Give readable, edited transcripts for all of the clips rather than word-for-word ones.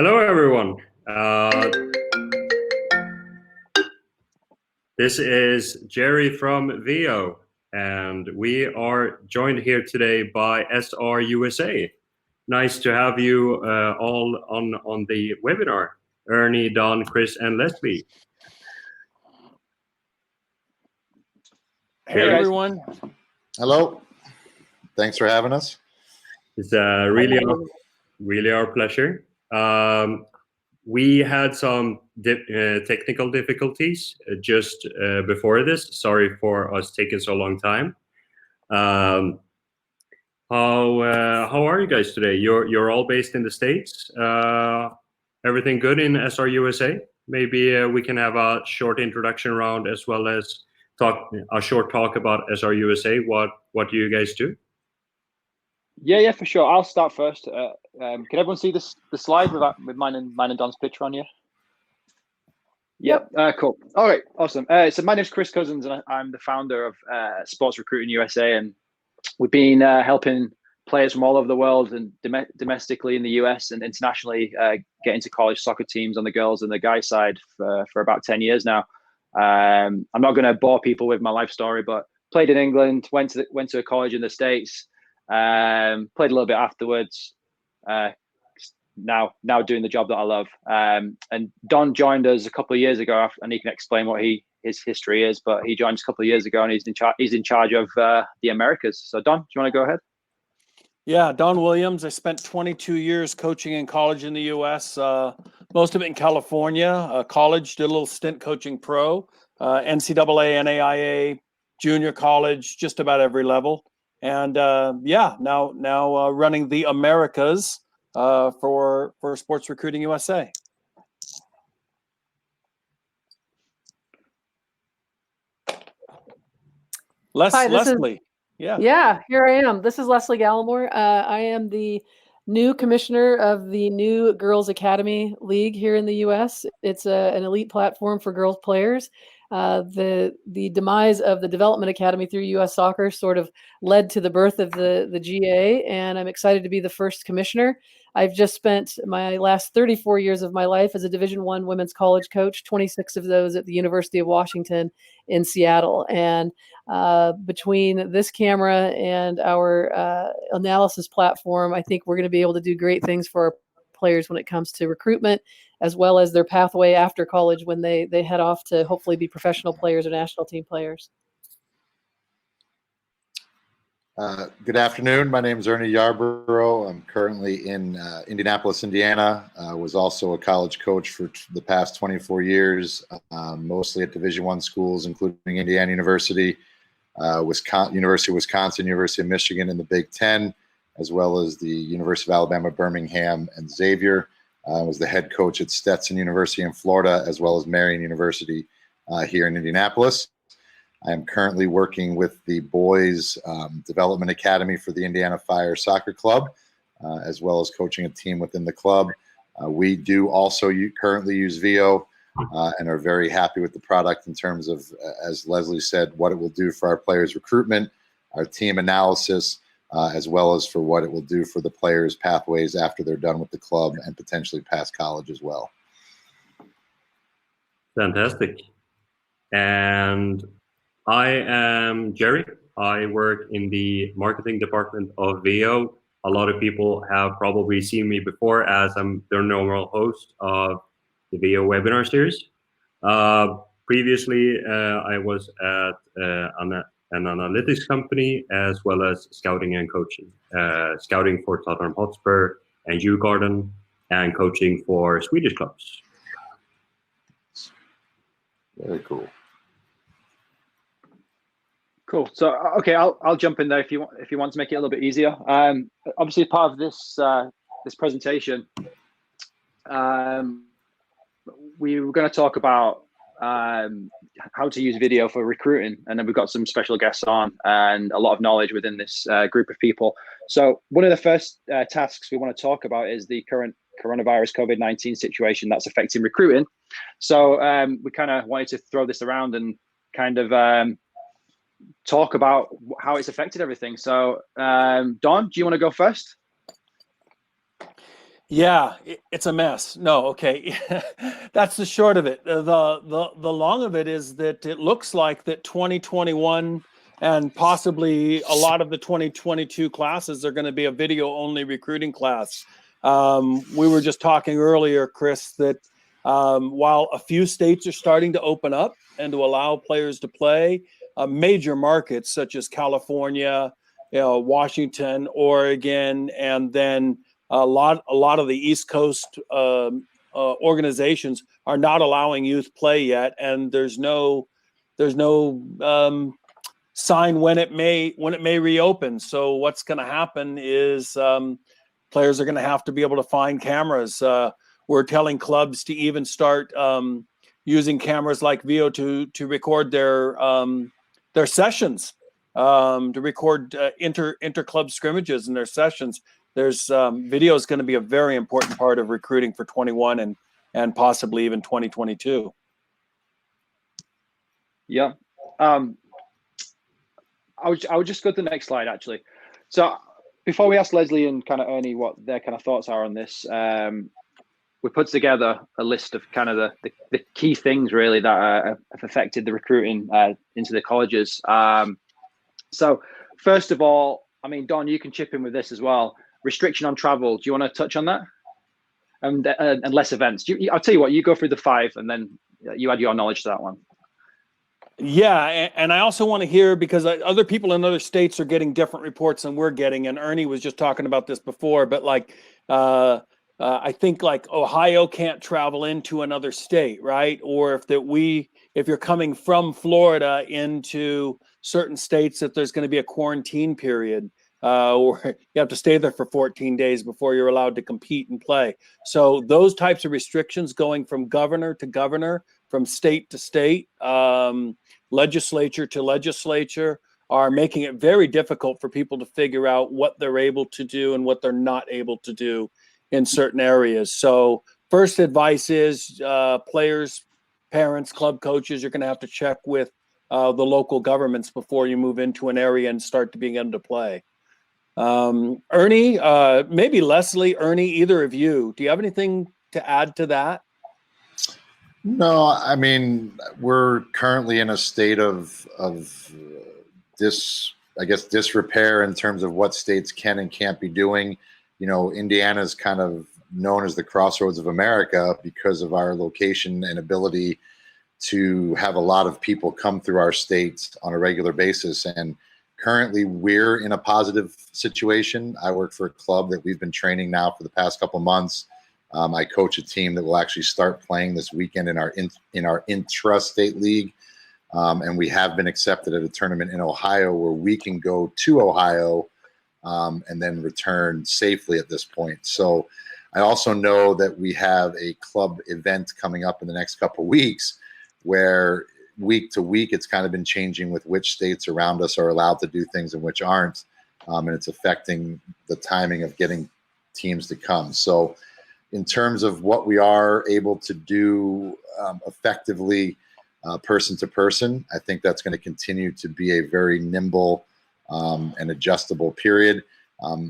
Hello, everyone. This is Jerry from VO, and we are joined here today by SRUSA. Nice to have you all on the webinar. Ernie, Don, Chris, and Leslie. Hey, everyone. Hello. Thanks for having us. It's really our pleasure. We had some technical difficulties just before this. Sorry for us taking so long time. How are you guys today? You're all based in the States. Everything good in SRUSA? Maybe we can have a short introduction round as well as a short talk about SRUSA. What do you guys do? Yeah, for sure. I'll start first. Can everyone see the slide with mine and Don's picture on here? Yep. Cool. All right. Awesome. So my name's Chris Cousins, and I'm the founder of Sports Recruiting USA, and we've been helping players from all over the world and domestically in the US and internationally get into college soccer teams on the girls and the guys side for about 10 years now. I'm not going to bore people with my life story, but played in England, went to a college in the States. Played a little bit afterwards. Now doing the job that I love. And Don joined us a couple of years ago, and he can explain what his history is. But he joined us a couple of years ago, and he's in charge of the Americas. So Don, do you want to go ahead? Yeah, Don Williams. I spent 22 years coaching in college in the U.S. Most of it in California. College, did a little stint coaching pro, NCAA, NAIA, junior college, just about every level. And now running the Americas for Sports Recruiting USA. Leslie. Yeah, here I am. This is Leslie Gallimore. I am the new commissioner of the new Girls Academy League here in the U.S. It's an elite platform for girls players. The demise of the Development Academy through U.S. Soccer sort of led to the birth of the GA, and I'm excited to be the first commissioner. I've just spent my last 34 years of my life as a Division I women's college coach, 26 of those at the University of Washington in Seattle. And between this camera and our analysis platform, I think we're going to be able to do great things for our players when it comes to recruitment, as well as their pathway after college when they head off to hopefully be professional players or national team players. Good afternoon. My name is Ernie Yarborough. I'm currently in Indianapolis, Indiana. I was also a college coach for the past 24 years, mostly at Division I schools, including Indiana University, University of Wisconsin, University of Michigan in the Big Ten, as well as the University of Alabama, Birmingham, and Xavier. I was the head coach at Stetson University in Florida, as well as Marion University here in Indianapolis. I am currently working with the Boys Development Academy for the Indiana Fire Soccer Club, as well as coaching a team within the club. We do also currently use VO and are very happy with the product in terms of, as Leslie said, what it will do for our players' recruitment, our team analysis, as well as for what it will do for the players' pathways after they're done with the club and potentially past college as well. Fantastic. And I am Jerry. I work in the marketing department of VO. A lot of people have probably seen me before as I'm their normal host of the VO webinar series. Previously, I was at an analytics company as well as scouting and coaching. Scouting for Tottenham Hotspur and Djurgården, and coaching for Swedish clubs. Very cool. Cool. So, okay, I'll jump in there if you want to make it a little bit easier. Obviously, part of this presentation, we were going to talk about how to use video for recruiting, and then we've got some special guests on and a lot of knowledge within this group of people. So, one of the first tasks we want to talk about is the current coronavirus COVID-19 situation that's affecting recruiting. So, we kind of wanted to throw this around and kind of talk about how it's affected everything. So, Don, do you want to go first? Yeah, it's a mess. No, okay. That's the short of it. The long of it is that it looks like that 2021 and possibly a lot of the 2022 classes are going to be a video only recruiting class. We were just talking earlier, Chris, that while a few states are starting to open up and to allow players to play, major markets such as California, Washington, Oregon, and then a lot of the East Coast organizations are not allowing youth play yet, and there's no sign when it may reopen. So what's going to happen is players are going to have to be able to find cameras. We're telling clubs to even start using cameras like VO to record their sessions, to record inter club scrimmages and their sessions. There's video is going to be a very important part of recruiting for 21 and possibly even 2022. Yeah. I would just go to the next slide, actually. So before we ask Leslie and kind of Ernie what their kind of thoughts are on this, we put together a list of kind of the key things really that have affected the recruiting into the colleges. So first of all, I mean, Don, you can chip in with this as well. Restriction on travel. Do you want to touch on that? And less events. I'll tell you what, you go through the 5 and then you add your knowledge to that one. Yeah, and I also want to hear, because other people in other states are getting different reports than we're getting, and Ernie was just talking about this before, but like I think like Ohio can't travel into another state, right? Or if you're coming from Florida into certain states, that there's going to be a quarantine period, or you have to stay there for 14 days before you're allowed to compete and play. So those types of restrictions going from governor to governor, from state to state, legislature to legislature, are making it very difficult for people to figure out what they're able to do and what they're not able to do in certain areas. So first advice is players, parents, club coaches, you're going to have to check with the local governments before you move into an area and start to being able to play. Ernie, maybe Leslie, Ernie, either of you, do you have anything to add to that? No, I mean, we're currently in a state of disrepair in terms of what states can and can't be doing. You know, Indiana is kind of known as the crossroads of America because of our location and ability to have a lot of people come through our states on a regular basis. And currently we're in a positive situation. I work for a club that we've been training now for the past couple of months. I coach a team that will actually start playing this weekend in our intra-state league. And we have been accepted at a tournament in Ohio where we can go to Ohio and then return safely at this point. So I also know that we have a club event coming up in the next couple of weeks where week to week it's kind of been changing with which states around us are allowed to do things and which aren't. And it's affecting the timing of getting teams to come. So in terms of what we are able to do effectively person to person, I think that's going to continue to be a very nimble and adjustable period,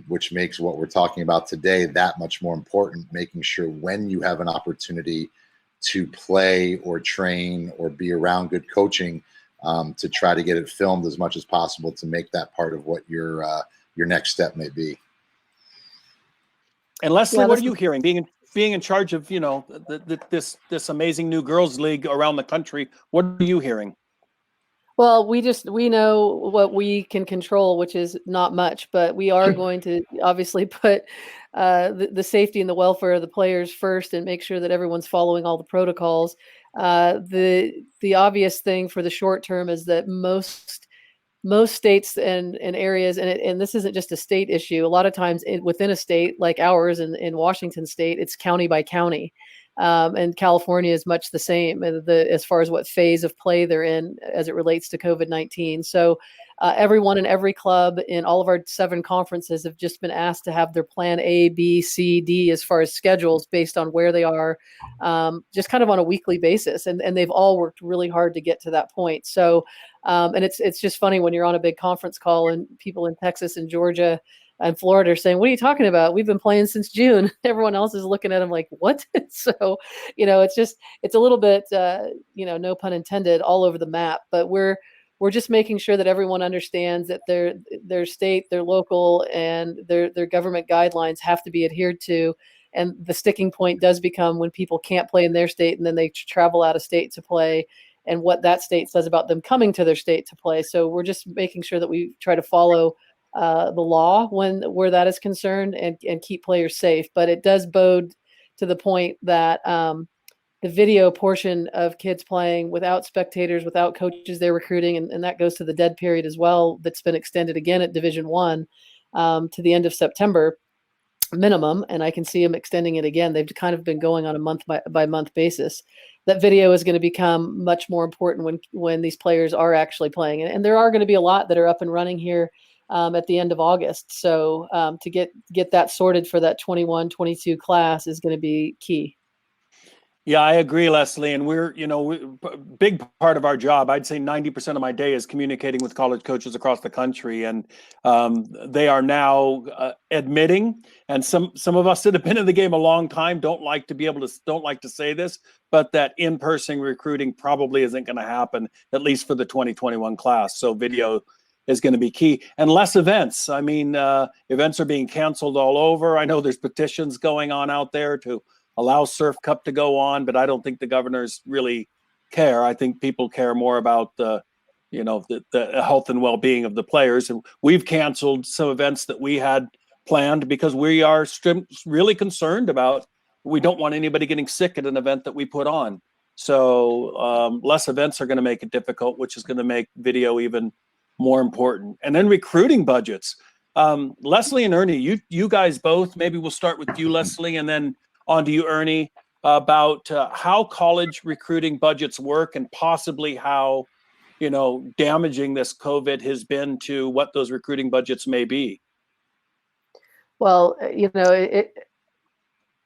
which makes what we're talking about today that much more important, making sure when you have an opportunity to play or train or be around good coaching, to try to get it filmed as much as possible to make that part of what your next step may be. And Leslie, what are you hearing? Being in charge of, you know, this amazing new girls league around the country, what are you hearing? Well, we know what we can control, which is not much, but we are going to obviously put the safety and the welfare of the players first and make sure that everyone's following all the protocols. The obvious thing for the short term is that most states and areas, and this isn't just a state issue. A lot of times within a state like ours in Washington State, it's county by county. And California is much the same as far as what phase of play they're in as it relates to COVID-19. So everyone in every club in all of our 7 conferences have just been asked to have their plan A, B, C, D as far as schedules based on where they are, just kind of on a weekly basis. And they've all worked really hard to get to that point. So, and it's just funny when you're on a big conference call and people in Texas and Georgia in Florida are saying, "What are you talking about? We've been playing since June." Everyone else is looking at them like, "What?" So, it's a little bit, no pun intended, all over the map. But we're just making sure that everyone understands that their state, their local, and their government guidelines have to be adhered to. And the sticking point does become when people can't play in their state and then they travel out of state to play, and what that state says about them coming to their state to play. So we're just making sure that we try to follow the law where that is concerned, and keep players safe. But it does bode to the point that the video portion of kids playing without spectators, without coaches they're recruiting, and that goes to the dead period as well. That's been extended again at Division I to the end of September minimum, and I can see them extending it again. They've kind of been going on a month by month basis. That video is going to become much more important when these players are actually playing, and there are going to be a lot that are up and running here at the end of August. So to get that sorted for that 21-22 class is going to be key. Yeah, I agree, Leslie. And we're, big part of our job, I'd say 90% of my day is communicating with college coaches across the country. And they are now admitting, and some of us that have been in the game a long time don't like to say this, but that in-person recruiting probably isn't going to happen, at least for the 2021 class. So video is going to be key, and less events. I mean, events are being canceled all over. I know there's petitions going on out there to allow Surf Cup to go on, but I don't think the governors really care. I think people care more about the health and well-being of the players. And we've canceled some events that we had planned because we are really concerned we don't want anybody getting sick at an event that we put on. So less events are going to make it difficult, which is going to make video even more important. And then recruiting budgets. Leslie and Ernie, you guys both, maybe we'll start with you, Leslie, and then on to you, Ernie, about how college recruiting budgets work, and possibly how, damaging this COVID has been to what those recruiting budgets may be. Well,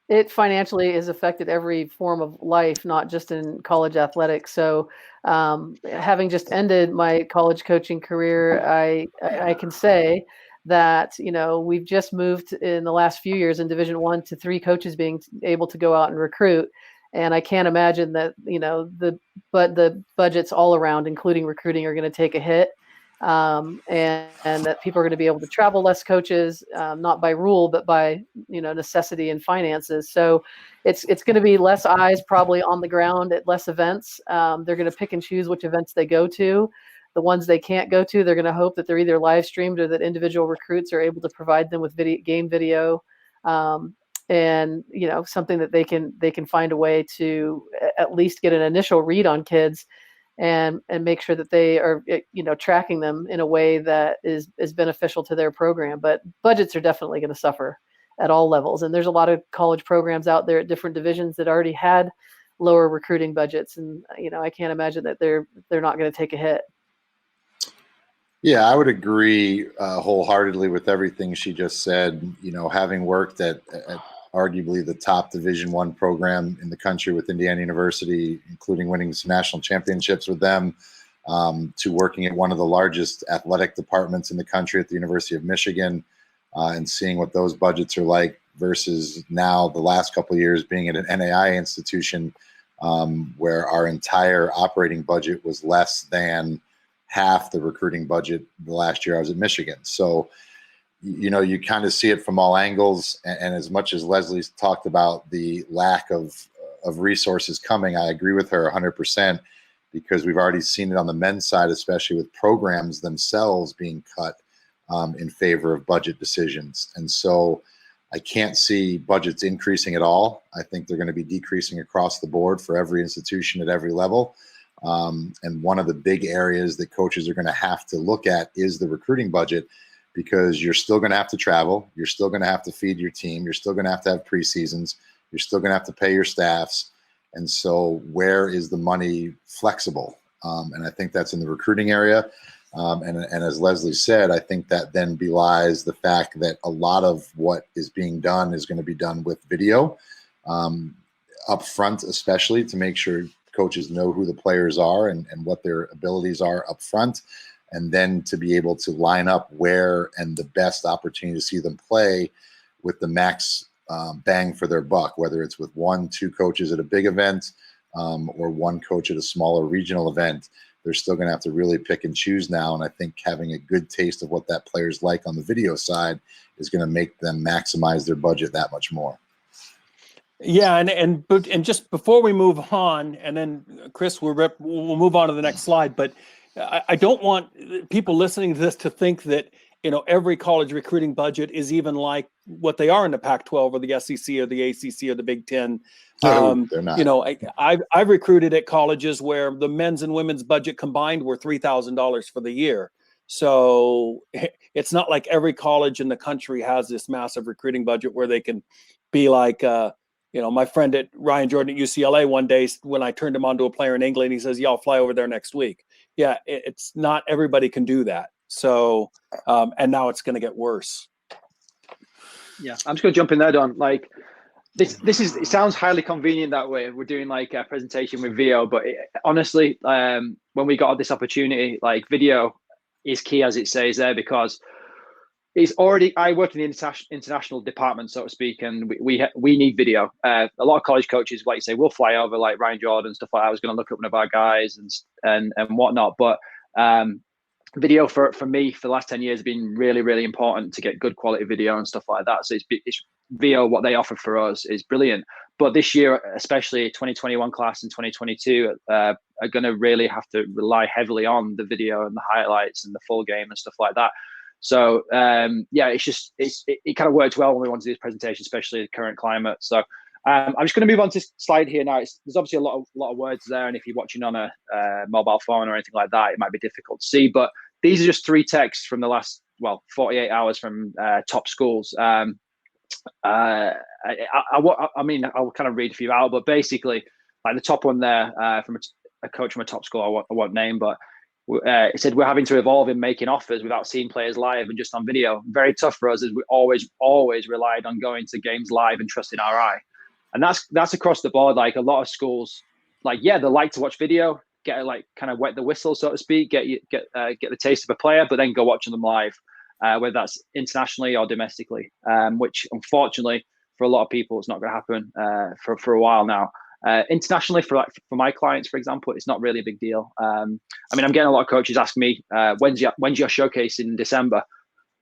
it financially has affected every form of life, not just in college athletics. So having just ended my college coaching career, I can say that we've just moved in the last few years in Division I to 3 coaches being able to go out and recruit, and I can't imagine that the budgets all around, including recruiting, are going to take a hit, and that people are going to be able to travel less coaches, not by rule but by necessity and finances. So it's going to be less eyes probably on the ground at less events. They're going to pick and choose which events they go to. The ones they can't go to, they're going to hope that they're either live streamed or that individual recruits are able to provide them with game video, and something that they can find a way to at least get an initial read on kids, and make sure that they are tracking them in a way that is beneficial to their program. But budgets are definitely going to suffer at all levels, and there's a lot of college programs out there at different divisions that already had lower recruiting budgets, and I can't imagine that they're not going to take a hit. Yeah, I would agree wholeheartedly with everything she just said. Having worked at arguably the top Division I program in the country with Indiana University, including winning some national championships with them, to working at one of the largest athletic departments in the country at the University of Michigan, and seeing what those budgets are like versus now the last couple of years being at an NAIA institution, where our entire operating budget was less than half the recruiting budget the last year I was at Michigan. So, you kind of see it from all angles. And as much as Leslie's talked about the lack of resources coming, I agree with her 100%, because we've already seen it on the men's side, especially with programs themselves being cut in favor of budget decisions. And so I can't see budgets increasing at all. I think they're going to be decreasing across the board for every institution at every level. And one of the big areas that coaches are going to have to look at is the recruiting budget, because you're still going to have to travel. You're still going to have to feed your team. You're still going to have preseasons. You're still going to have to pay your staffs. And so where is the money flexible? And I think that's in the recruiting area. And as Leslie said, I think that then belies the fact that a lot of what is being done is going to be done with video, up front, especially to make sure coaches know who the players are and what their abilities are up front. and then to be able to line up where and the best opportunity to see them play with the max bang for their buck, whether it's with 1-2 coaches at a big event or one coach at a smaller regional event. They're still going to have to really pick and choose now. And I think having a good taste of what that player's like on the video side is going to make them maximize their budget that much more. Yeah, and just before we move on, and then Chris, we'll move on to the next slide. But I don't want people listening to this to think that every college recruiting budget is even like what they are in the Pac-12 or the SEC or the ACC or the Big Ten. No, they're not. I've recruited at colleges where the men's and women's budget combined were $3,000 for the year. So it's not like every college in the country has this massive recruiting budget where they can be like. My friend at Ryan Jordan at UCLA one day, when I turned him on to a player in England, he says, "Yeah, I'll fly over there next week." Yeah, it's not everybody can do that. So, and now it's going to get worse. Yeah, I'm just going to jump in there, Don. Like this it sounds highly convenient that way. We're doing like a presentation with VO, but honestly, when we got this opportunity, like video is key, as it says there, because I work in the international department, so to speak, and we need video. A lot of college coaches, like you say, will fly over, like Ryan Jordan, stuff like that. I was going to look up one of our guys and whatnot, but video for me for the last 10 years has been really, really important to get good quality video and stuff like that. So it's VO, what they offer for us is brilliant. But this year, especially 2021 class and 2022, are going to really have to rely heavily on the video and the highlights and the full game and stuff like that. So it kind of worked well when we wanted to do this presentation, especially the current climate. So I'm just going to move on to this slide here now. There's obviously a lot of words there, and if you're watching on a mobile phone or anything like that, it might be difficult to see. But these are just 3 texts from the last 48 hours from top schools. I'll kind of read a few out, but basically, like the top one there from a coach from a top school, I won't name, but. It said we're having to evolve in making offers without seeing players live and just on video. Very tough for us, as we always relied on going to games live and trusting our eye. And that's across the board. Like a lot of schools, they like to watch video, get kind of wet the whistle, so to speak, get the taste of a player, but then go watching them live, whether that's internationally or domestically. Which unfortunately for a lot of people, it's not going to happen for a while now. Internationally, for my clients, for example, it's not really a big deal. I'm getting a lot of coaches ask me, when's your showcase in December?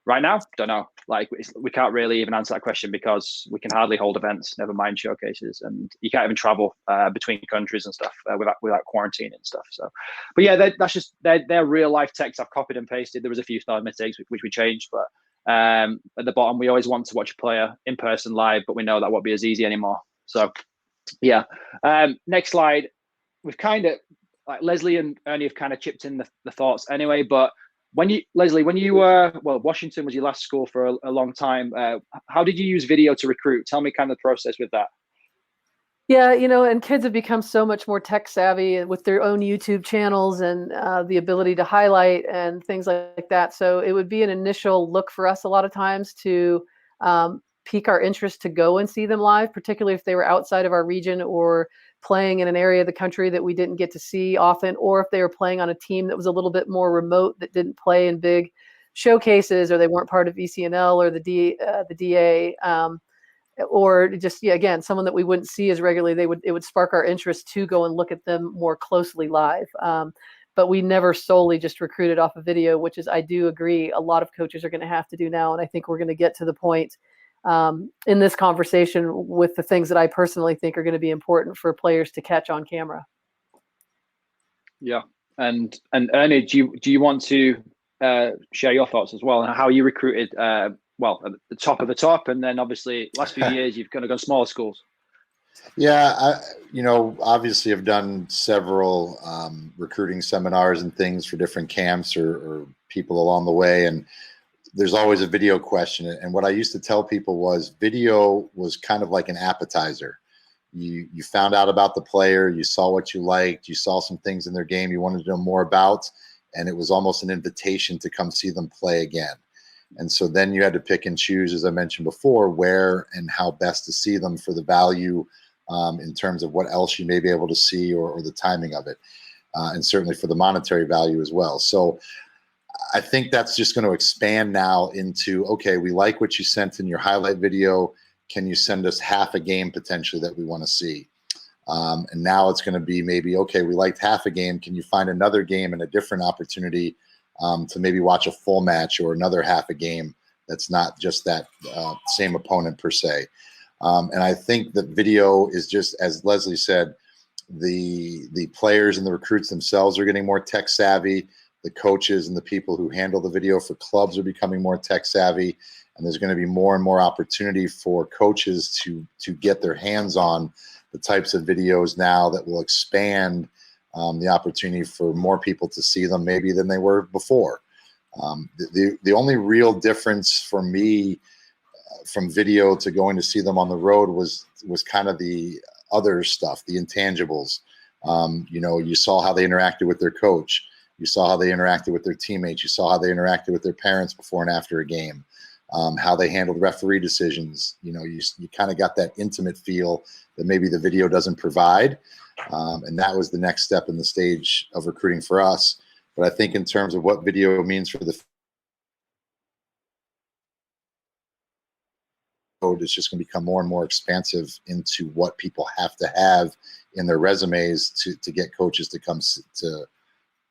Right now, don't know. We can't really even answer that question because we can hardly hold events, never mind showcases, and you can't even travel between countries and stuff without quarantine and stuff. So, but yeah, that's just they're real life texts I've copied and pasted. There was a few spelling mistakes which we changed, but at the bottom, we always want to watch a player in person live, but we know that won't be as easy anymore. So. Yeah. Next slide. We've kind of Leslie and Ernie have kind of chipped in the thoughts anyway. But Leslie, when you were Washington was your last school for a long time. How did you use video to recruit? Tell me kind of the process with that. Yeah, and kids have become so much more tech savvy with their own YouTube channels and the ability to highlight and things like that. So it would be an initial look for us a lot of times to pique our interest to go and see them live, particularly if they were outside of our region or playing in an area of the country that we didn't get to see often, or if they were playing on a team that was a little bit more remote that didn't play in big showcases, or they weren't part of ECNL or the DA, or just again someone that we wouldn't see as regularly. It would spark our interest to go and look at them more closely live. But we never solely just recruited off of video, which is, I do agree, a lot of coaches are going to have to do now, and I think we're going to get to the point in this conversation with the things that I personally think are going to be important for players to catch on camera. Yeah, and Ernie, do you want to share your thoughts as well, and how you recruited? At the top of the top, and then obviously last few years you've kind of gone smaller schools. Yeah, obviously I've done several recruiting seminars and things for different camps or people along the way, and there's always a video question. And what I used to tell people was video was kind of like an appetizer. You found out about the player, you saw what you liked, you saw some things in their game you wanted to know more about, and it was almost an invitation to come see them play again. And so then you had to pick and choose, as I mentioned before, where and how best to see them for the value in terms of what else you may be able to see or the timing of it, and certainly for the monetary value as well. So I think that's just going to expand now into, okay, we like what you sent in your highlight video. Can you send us half a game potentially that we want to see? And now it's going to be maybe, okay, we liked half a game. Can you find another game and a different opportunity to maybe watch a full match or another half a game that's not just that same opponent per se? And I think that video is just, as Leslie said, the players and the recruits themselves are getting more tech savvy. The coaches and the people who handle the video for clubs are becoming more tech savvy. And there's going to be more and more opportunity for coaches to get their hands on the types of videos now that will expand the opportunity for more people to see them maybe than they were before. The only real difference for me from video to going to see them on the road was kind of the other stuff, the intangibles. You saw how they interacted with their coach. You saw how they interacted with their teammates. You saw how they interacted with their parents before and after a game. How they handled referee decisions. You kind of got that intimate feel that maybe the video doesn't provide. And that was the next step in the stage of recruiting for us. But I think in terms of what video means for the code, it's just going to become more and more expansive into what people have to have in their resumes to get coaches to come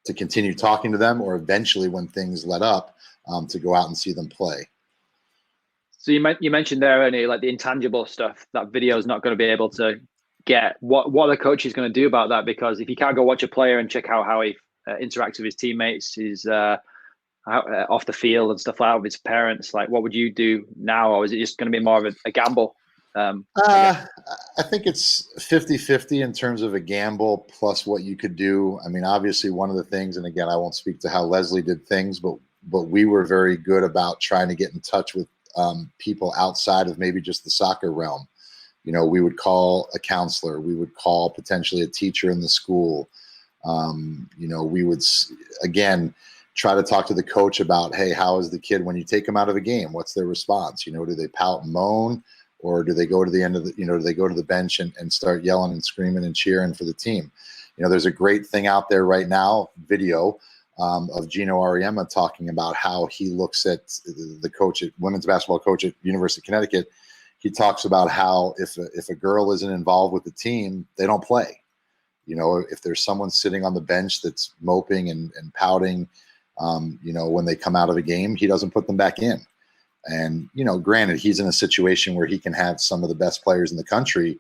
to continue talking to them, or eventually when things let up, to go out and see them play. So you mentioned there, Ernie, like the intangible stuff that video is not going to be able to get. What are the coaches going to do about that? Because if you can't go watch a player and check out how he interacts with his teammates, his off the field and stuff like that with his parents, like what would you do now? Or is it just going to be more of a gamble? I think it's 50-50 in terms of a gamble plus what you could do. I mean, obviously one of the things, and again, I won't speak to how Leslie did things, but we were very good about trying to get in touch with people outside of maybe just the soccer realm. We would call a counselor. We would call potentially a teacher in the school. We would, again, try to talk to the coach about, hey, how is the kid when you take them out of a game? What's their response? Do they pout and moan? Or do they go to the end of the, do they go to the bench and start yelling and screaming and cheering for the team? There's a great thing out there right now, video, of Gino Ariema talking about how he looks at the coach, women's basketball coach at University of Connecticut. He talks about how if a girl isn't involved with the team, they don't play. If there's someone sitting on the bench that's moping and pouting, when they come out of a game, he doesn't put them back in. And, granted, he's in a situation where he can have some of the best players in the country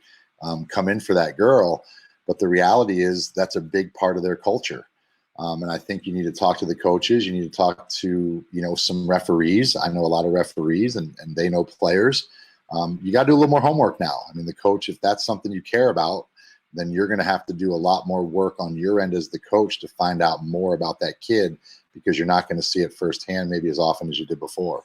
come in for that girl. But the reality is that's a big part of their culture. And I think you need to talk to the coaches. You need to talk to, some referees. I know a lot of referees and they know players. You got to do a little more homework now. I mean, the coach, if that's something you care about, then you're going to have to do a lot more work on your end as the coach to find out more about that kid, because you're not going to see it firsthand maybe as often as you did before.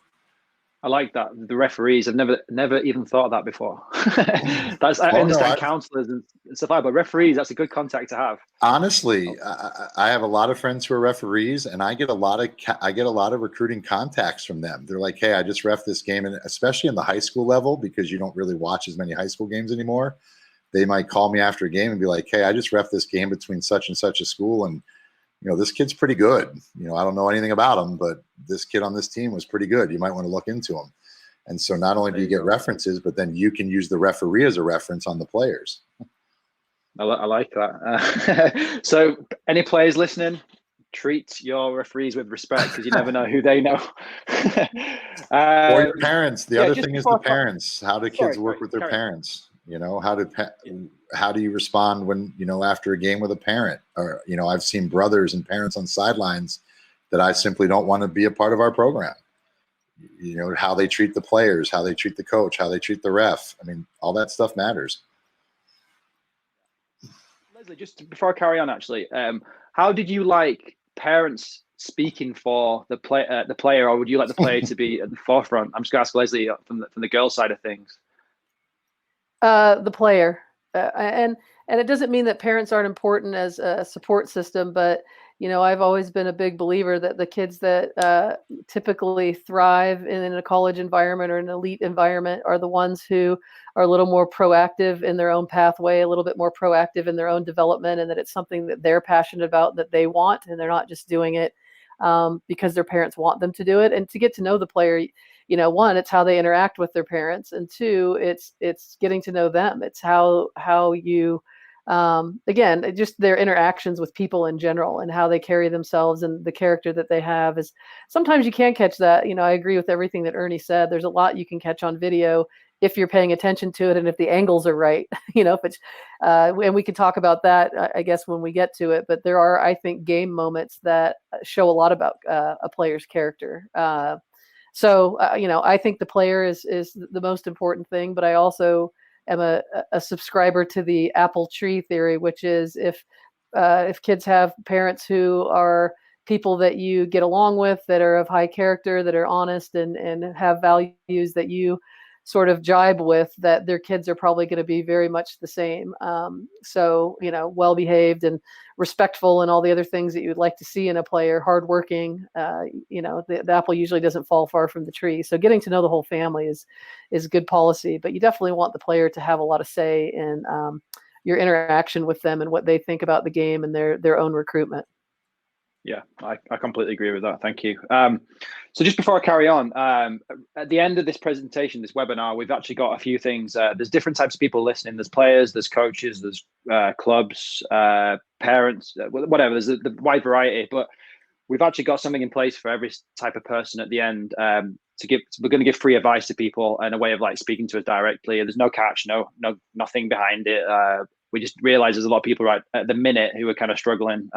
I like that. The referees, I've never even thought of that before. I understand counselors and stuff like that, but referees, that's a good contact to have. Honestly, I have a lot of friends who are referees, and I get a lot of recruiting contacts from them. They're like, hey, I just ref this game, and especially in the high school level, because you don't really watch as many high school games anymore. They might call me after a game and be like, hey, I just ref this game between such and such a school, and this kid's pretty good. I don't know anything about him, but this kid on this team was pretty good. You might want to look into him. And so not only do you get references, but then you can use the referee as a reference on the players. I like that. So any players listening, treat your referees with respect, because you never know who they know. Or your parents. The other thing is the parents. How do kids work with their parents? How do you respond when, after a game with a parent? Or, I've seen brothers and parents on sidelines that I simply don't want to be a part of our program. How they treat the players, how they treat the coach, how they treat the ref. I mean, all that stuff matters. Leslie, just before I carry on, actually, how did you like parents speaking for the player, or would you like the player to be at the forefront? I'm just going to ask Leslie from the girl side of things. The player, and it doesn't mean that parents aren't important as a support system, but I've always been a big believer that the kids that typically thrive in a college environment or an elite environment are the ones who are a little more proactive in their own pathway, a little bit more proactive in their own development, and that it's something that they're passionate about, that they want, and they're not just doing it because their parents want them to do it. And to get to know the player, one, it's how they interact with their parents, and two, it's getting to know them. It's how you again, just their interactions with people in general and how they carry themselves and the character that they have. Is sometimes you can't catch that. I agree with everything that Ernie said. There's a lot you can catch on video if you're paying attention to it and if the angles are right. If it's and we can talk about that, I guess, when we get to it. But there are, I think, game moments that show a lot about a player's character. So I think the player is the most important thing, but I also am a subscriber to the apple tree theory, which is if kids have parents who are people that you get along with, that are of high character, that are honest and have values that you sort of jibe with, that their kids are probably going to be very much the same. So, well-behaved and respectful and all the other things that you would like to see in a player, hardworking, the apple usually doesn't fall far from the tree. So getting to know the whole family is good policy, but you definitely want the player to have a lot of say in your interaction with them and what they think about the game and their own recruitment. Yeah, I completely agree with that. Thank you. So just before I carry on, at the end of this presentation, this webinar, we've actually got a few things. There's different types of people listening. There's players, there's coaches, there's clubs, parents, whatever. There's a wide variety, but we've actually got something in place for every type of person at the end. We're going to give free advice to people and a way of speaking to us directly. There's no catch, nothing behind it. We just realize there's a lot of people right at the minute who are kind of struggling.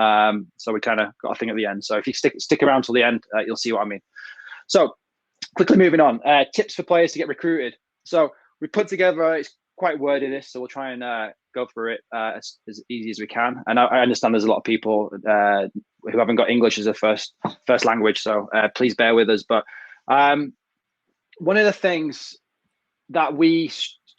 So we kind of got a thing at the end. So if you stick around till the end, you'll see what I mean. So quickly moving on, tips for players to get recruited. So we put together, it's quite wordy this, so we'll try and go through it as easy as we can. And I understand there's a lot of people who haven't got English as a first language, so please bear with us. But one of the things that we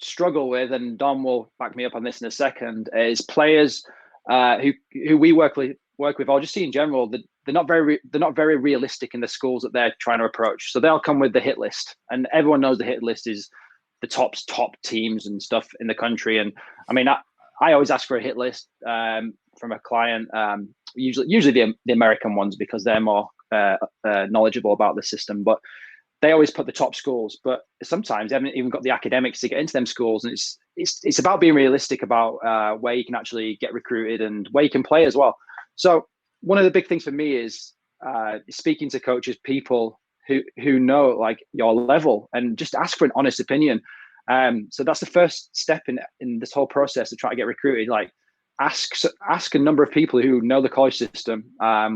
struggle with, and Dom will back me up on this in a second, is players who we work with, or just see in general, that they're not very realistic in the schools that they're trying to approach. So they'll come with the hit list, and everyone knows the hit list is the top teams and stuff in the country. And I mean, I always ask for a hit list from a client, usually the American ones, because they're more knowledgeable about the system. But they always put the top schools, but sometimes they haven't even got the academics to get into them schools. And it's about being realistic about where you can actually get recruited and where you can play as well. So one of the big things for me is speaking to coaches, people who know your level, and just ask for an honest opinion. So that's the first step in this whole process to try to get recruited. Ask a number of people who know the college system,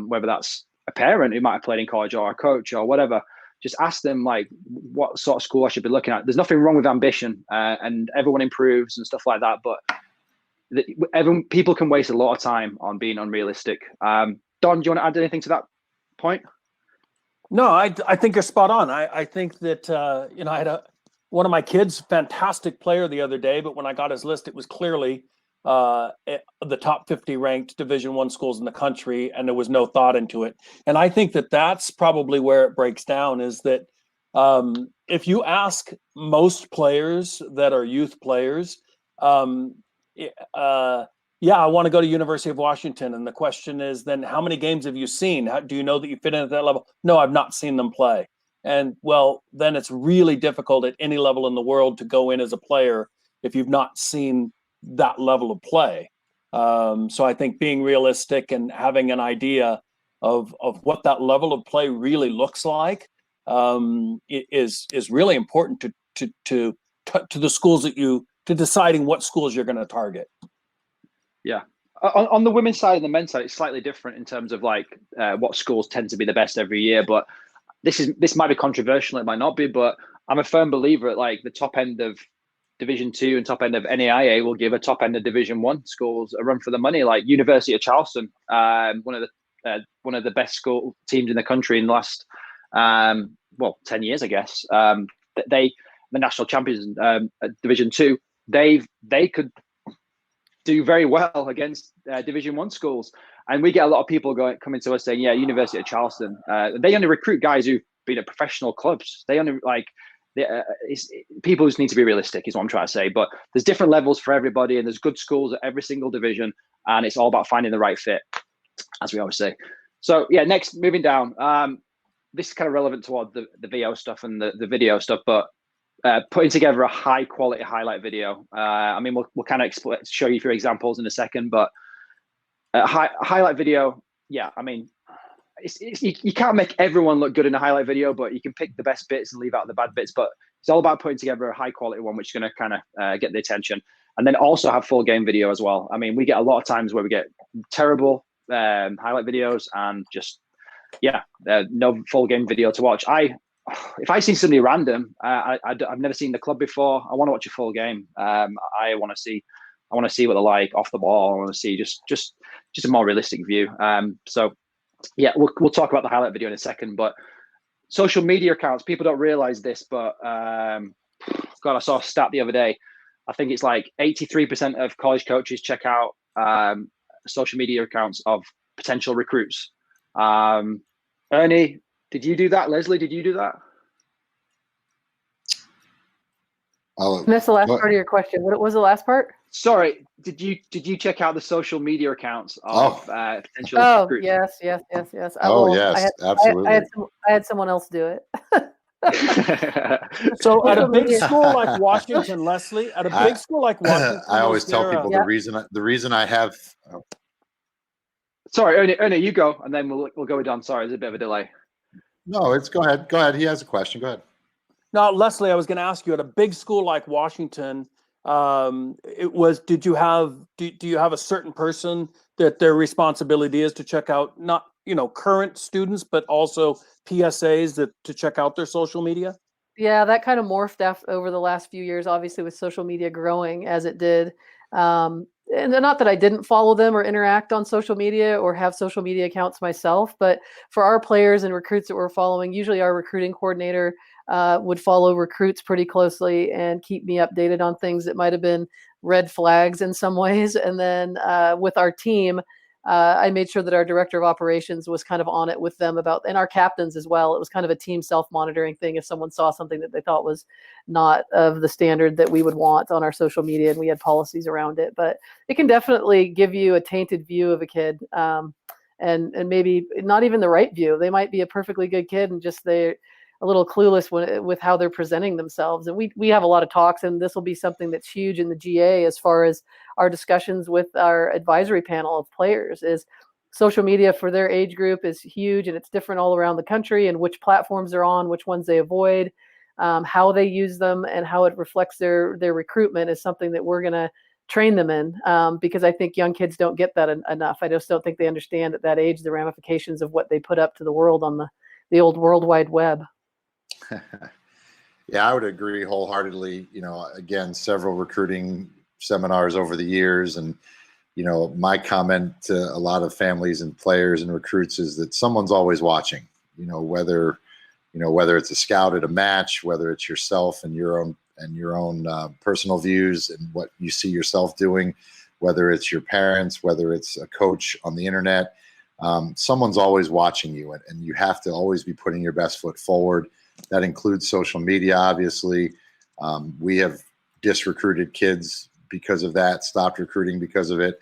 whether that's a parent who might have played in college or a coach or whatever. Just ask them what sort of school I should be looking at. There's nothing wrong with ambition, and everyone improves and stuff like that. But people can waste a lot of time on being unrealistic. Don, do you want to add anything to that point? No, I think you're spot on. I think that I had one of my kids, fantastic player the other day, but when I got his list, it was clearly the top 50 ranked Division I schools in the country, and there was no thought into it. And I think that that's probably where it breaks down, is that if you ask most players that are youth players, I want to go to University of Washington. And the question is then, how many games have you seen? Do you know that you fit in at that level? No, I've not seen them play. And well, then it's really difficult at any level in the world to go in as a player if you've not seen that level of play. So I think being realistic and having an idea of what that level of play really looks like is really important to the schools to deciding what schools you're going to target. Yeah. On the women's side and the men's side, it's slightly different in terms of what schools tend to be the best every year. But this might be controversial, it might not be, but I'm a firm believer at the top end of Division II and top end of NAIA will give a top end of Division I schools a run for the money. Like University of Charleston, one of the best school teams in the country in the last 10 years, I guess. The national champions at Division II, they could do very well against Division I schools. And we get a lot of people coming to us saying, yeah, University of Charleston, they only recruit guys who've been at professional clubs. They only people just need to be realistic is what I'm trying to say. But there's different levels for everybody, and there's good schools at every single division, and it's all about finding the right fit, as we always say. So yeah, next, moving down. This is kind of relevant toward the VO stuff and the video stuff, but putting together a high quality highlight video. I mean, we'll kind of show you a few examples in a second, but highlight video, yeah, I mean, you can't make everyone look good in a highlight video, but you can pick the best bits and leave out the bad bits. But it's all about putting together a high quality one, which is going to kind of get the attention, and then also have full game video as well. I mean, we get a lot of times where we get terrible highlight videos and just no full game video to watch. If I see somebody random, I've never seen the club before, I want to watch a full game. I want to see what they're like off the ball. I want to see just a more realistic view. So yeah, we'll talk about the highlight video in a second. But social media accounts, people don't realize this, but God, I saw a stat the other day. I think it's like 83% of college coaches check out social media accounts of potential recruits. Ernie, did you do that? Leslie, did you do that? I missed the last part of your question. What was the last part? Sorry, did you check out the social media accounts of potential recruits? Yes. Yes, absolutely. I had someone else do it. So at a big school like Washington, Leslie, I always tell people the reason I have. Sorry, Ernie, you go, and then we'll go with Don. Sorry, there's a bit of a delay. No, go ahead. Go ahead. He has a question. Go ahead. No, Leslie, I was going to ask you, at a big school like Washington, do you have a certain person that their responsibility is to check out, not, current students, but also PSAs to check out their social media? Yeah, that kind of morphed over the last few years, obviously, with social media growing as it did. And not that I didn't follow them or interact on social media or have social media accounts myself, but for our players and recruits that we're following, usually our recruiting coordinator would follow recruits pretty closely and keep me updated on things that might have been red flags in some ways. And then with our team, I made sure that our director of operations was kind of on it with them and our captains as well. It was kind of a team self-monitoring thing. If someone saw something that they thought was not of the standard that we would want on our social media, and we had policies around it, but it can definitely give you a tainted view of a kid. And maybe not even the right view. They might be a perfectly good kid and just they're a little clueless with how they're presenting themselves. And we have a lot of talks, and this will be something that's huge in the GA as far as our discussions with our advisory panel of players. Is social media for their age group is huge, and it's different all around the country, and which platforms they're on, which ones they avoid, how they use them, and how it reflects their recruitment is something that we're going to train them in, because I think young kids don't get that enough. I just don't think they understand at that age the ramifications of what they put up to the world on the old World Wide Web. Yeah, I would agree wholeheartedly. Again, several recruiting seminars over the years, and my comment to a lot of families and players and recruits is that someone's always watching. Whether it's a scout at a match, whether it's yourself and your own personal views and what you see yourself doing, whether it's your parents, whether it's a coach on the internet, someone's always watching you, and you have to always be putting your best foot forward. That includes social media, obviously. We have disrecruited kids because of that, stopped recruiting because of it.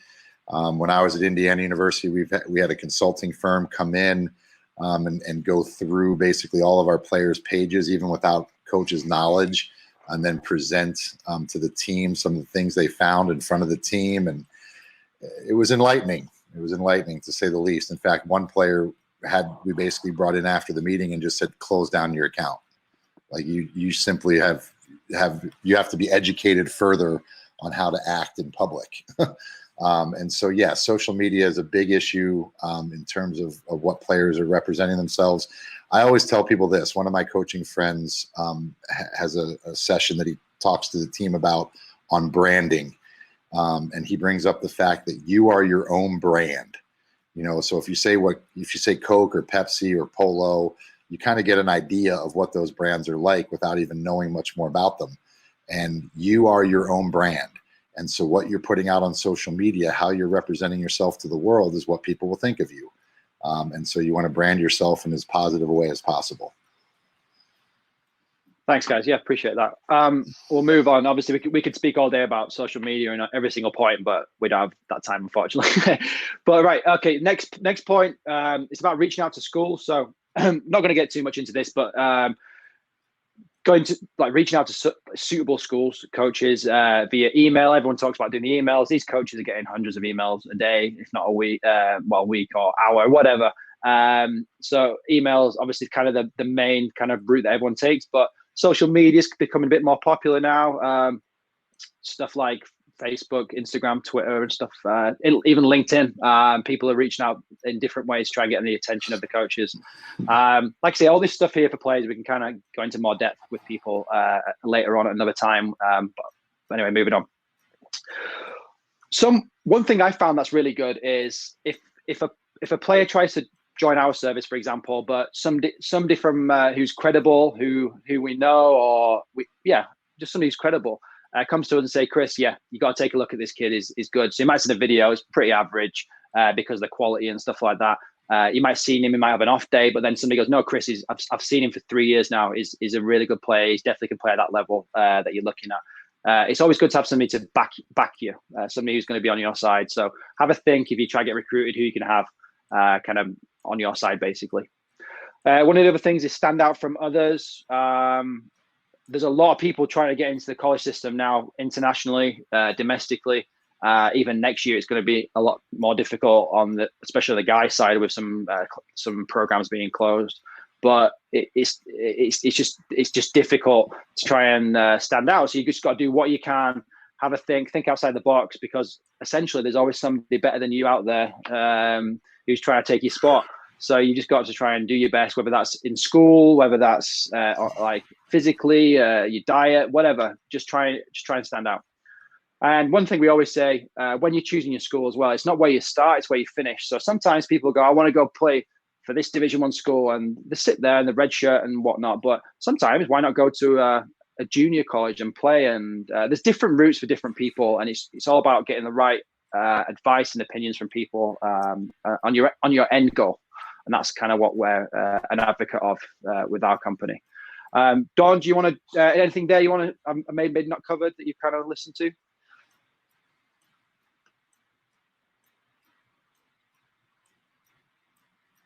When I was at Indiana University, we had a consulting firm come in and go through basically all of our players' pages, even without coaches' knowledge, and then present to the team some of the things they found in front of the team. And it was enlightening. It was enlightening, to say the least. In fact, one player we basically brought in after the meeting and just said, close down your account. Like you simply you have to be educated further on how to act in public. And so, yeah, social media is a big issue in terms of what players are representing themselves. I always tell people this. One of my coaching friends has a session that he talks to the team about on branding. And he brings up the fact that you are your own brand. So if you say Coke or Pepsi or Polo, you kind of get an idea of what those brands are like without even knowing much more about them. And you are your own brand. And so what you're putting out on social media, how you're representing yourself to the world, is what people will think of you. And so you want to brand yourself in as positive a way as possible. Thanks, guys. Yeah, appreciate that. We'll move on. Obviously, we could speak all day about social media and every single point, but we don't have that time, unfortunately. But right, okay. Next point. It's about reaching out to schools. So I'm not going to get too much into this, but going to reaching out to suitable schools, coaches via email. Everyone talks about doing the emails. These coaches are getting hundreds of emails a day, if not a week, week or hour, whatever. So emails, obviously, kind of the main kind of route that everyone takes, but social media is becoming a bit more popular now. Stuff like Facebook, Instagram, Twitter, and stuff. Even LinkedIn. People are reaching out in different ways to try and get the attention of the coaches. Like I say, all this stuff here for players, we can kind of go into more depth with people later on at another time. But anyway, moving on. One thing I found that's really good is if a player tries to join our service, for example, but somebody from who's credible, who we know, or just somebody who's credible, comes to us and say, Chris, yeah, you got to take a look at this kid. Is good. So you might see the video, it's pretty average because of the quality and stuff like that. You might have seen him, he might have an off day, but then somebody goes, no, Chris, I've seen him for 3 years now. He's a really good player. He's definitely can play at that level that you're looking at. It's always good to have somebody to back you, somebody who's going to be on your side. So have a think if you try to get recruited, who you can have kind of on your side, basically. One of the other things is stand out from others. There's a lot of people trying to get into the college system now, internationally, domestically. Even next year, it's going to be a lot more difficult especially the guy side with some programs being closed. But it's just difficult to try and stand out. So you just got to do what you can, have a think outside the box, because essentially there's always somebody better than you out there who's trying to take your spot. So you just got to try and do your best, whether that's in school, whether that's like physically, your diet, whatever. Just try and stand out. And one thing we always say, when you're choosing your school as well, it's not where you start, it's where you finish. So sometimes people go, I want to go play for this Division 1 school, and they sit there in the red shirt and whatnot. But sometimes why not go to a junior college and play? And there's different routes for different people, and it's all about getting the right advice and opinions from people on your end goal. And that's kind of what we're an advocate of with our company. Don, do you want to anything there you want to maybe not covered that you kind of listened to?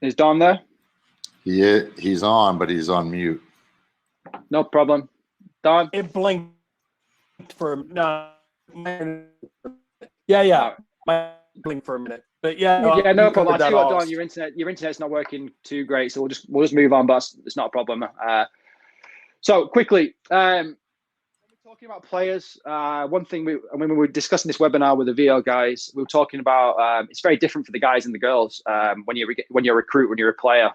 Is Don there? Yeah, he's on, but he's on mute. No problem. Don? It blinked for no. Yeah. My blinked for a minute. But no problem. I'll tell you what, Don, your internet's not working too great, so we'll just move on, but it's not a problem. So quickly, when we're talking about players, one thing when we were discussing this webinar with the VO guys, we were talking about it's very different for the guys and the girls when you're a recruit, when you're a player.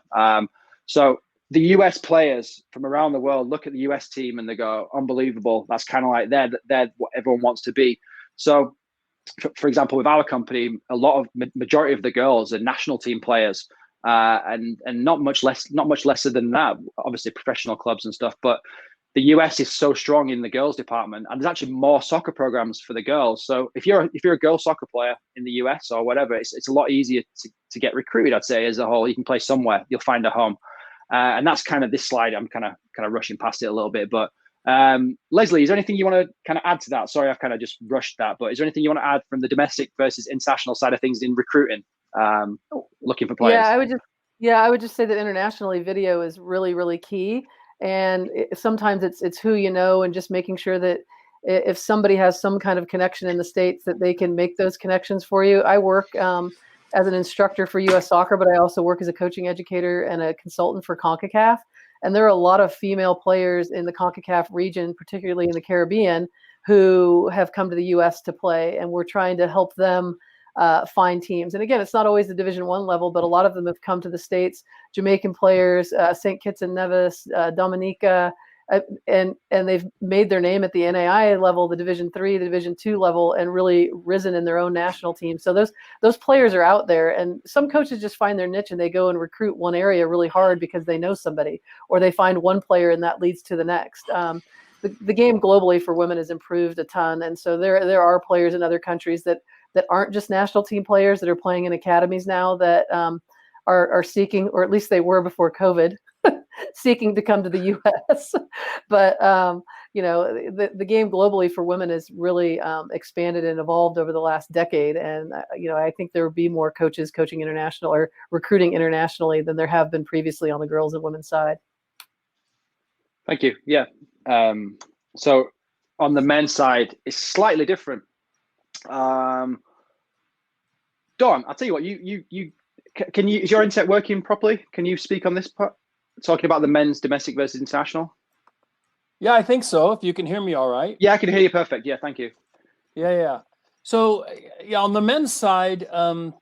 So the US players from around the world look at the US team and they go, unbelievable. That's kind of like they're what everyone wants to be. So for example, with our company, majority of the girls are national team players, and not much lesser than that. Obviously, professional clubs and stuff. But the US is so strong in the girls department, and there's actually more soccer programs for the girls. So if you're a girls soccer player in the US or whatever, it's a lot easier to get recruited. I'd say as a whole, you can play somewhere, you'll find a home, and that's kind of this slide. I'm kind of rushing past it a little bit, but. Leslie, is there anything you want to kind of add to that? Sorry, I've kind of just rushed that, but is there anything you want to add from the domestic versus international side of things in recruiting, looking for players? I would just say that internationally video is really, really key. And sometimes it's who you know, and just making sure that if somebody has some kind of connection in the States, that they can make those connections for you. I work as an instructor for US Soccer, but I also work as a coaching educator and a consultant for CONCACAF. And there are a lot of female players in the CONCACAF region, particularly in the Caribbean, who have come to the U.S. to play, and we're trying to help them find teams. And again, it's not always the Division I level, but a lot of them have come to the States. Jamaican players, St. Kitts and Nevis, Dominica, and they've made their name at the NAIA level, the Division III, the Division II level, and really risen in their own national team. So those players are out there, and some coaches just find their niche and they go and recruit one area really hard because they know somebody, or they find one player and that leads to the next. The game globally for women has improved a ton, and so there are players in other countries that aren't just national team players that are playing in academies now that are seeking, or at least they were before COVID, seeking to come to the U.S. But the game globally for women has really expanded and evolved over the last decade. And I think there will be more coaches coaching international or recruiting internationally than there have been previously on the girls and women's side. Thank you. Yeah. So on the men's side, it's slightly different. Dawn, I'll tell you what. Is your internet working properly? Can you speak on this part? Talking about the men's domestic versus international. Yeah, I think so. If you can hear me all right. Yeah, I can hear you perfect. Yeah, thank you. Yeah. So on the men's side, I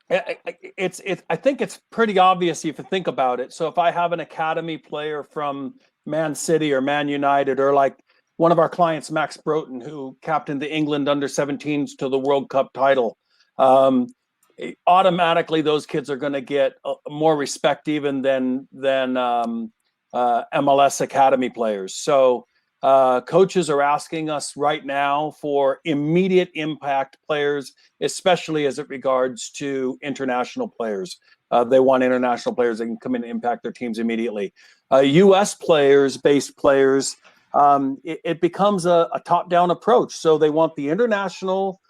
think it's pretty obvious if you think about it. So if I have an academy player from Man City or Man United, or like one of our clients, Max Broughton, who captained the England under-17s to the World Cup title, automatically those kids are going to get more respect even than MLS academy players. So coaches are asking us right now for immediate impact players, especially as it regards to international players. They want international players that can come in and impact their teams immediately. U.S. based players, it becomes a top-down approach. So they want the international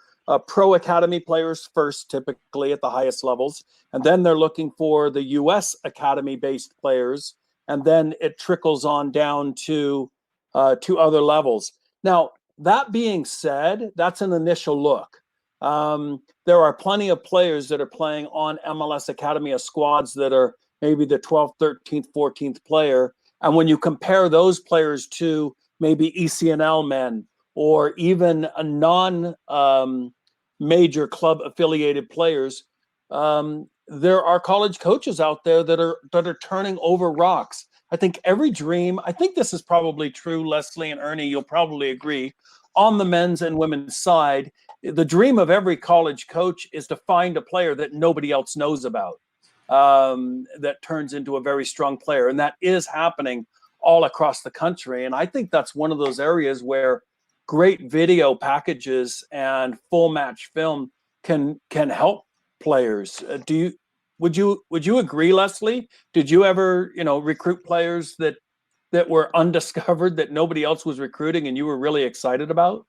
pro academy players first, typically at the highest levels, and then they're looking for the U.S. academy-based players, and then it trickles on down to other levels. Now, that being said, that's an initial look. There are plenty of players that are playing on MLS Academy squads that are maybe the 12th, 13th, 14th player. And when you compare those players to maybe ECNL men or even a non-major club affiliated players, there are college coaches out there that are turning over rocks. I think every dream, I think this is probably true, Leslie and Ernie, you'll probably agree, on the men's and women's side, the dream of every college coach is to find a player that nobody else knows about, that turns into a very strong player. And that is happening all across the country. And I think that's one of those areas where great video packages and full match film can help players. Would you agree, Leslie? Did you ever, recruit players that were undiscovered that nobody else was recruiting and you were really excited about?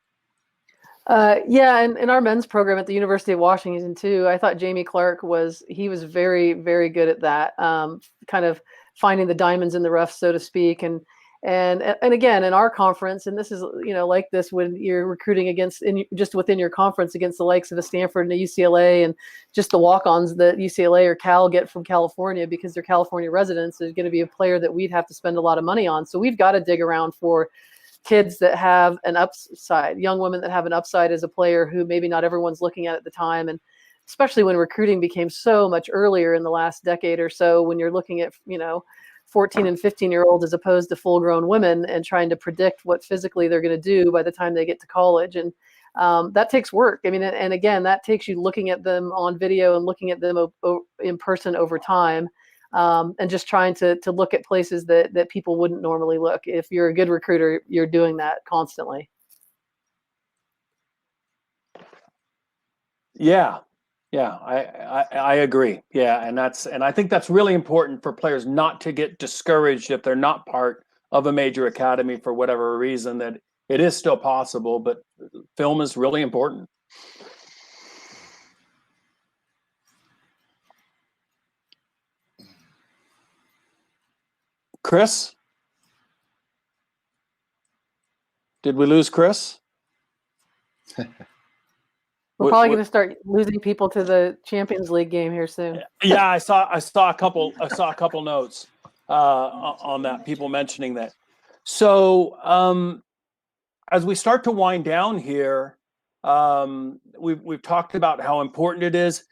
Yeah, and in our men's program at the University of Washington too, I thought Jamie Clark was very, very good at that, kind of finding the diamonds in the rough, so to speak. And again, in our conference, and this is, like this when you're recruiting just within your conference against the likes of a Stanford and a UCLA, and just the walk-ons that UCLA or Cal get from California because they're California residents, is going to be a player that we'd have to spend a lot of money on. So we've got to dig around for kids that have an upside, young women that have an upside as a player who maybe not everyone's looking at the time. And especially when recruiting became so much earlier in the last decade or so, when you're looking at, 14 and 15-year-olds as opposed to full-grown women and trying to predict what physically they're going to do by the time they get to college. And that takes work. I mean, and again, that takes you looking at them on video and looking at them in person over time, and just trying to look at places that people wouldn't normally look. If you're a good recruiter, you're doing that constantly. Yeah, I agree. Yeah, and I think that's really important for players not to get discouraged if they're not part of a major academy for whatever reason, that it is still possible, but film is really important. Chris? Did we lose Chris? We're probably going to start losing people to the Champions League game here soon. Yeah, I saw a couple notes on that, people mentioning that. So as we start to wind down here, we've talked about how important it is.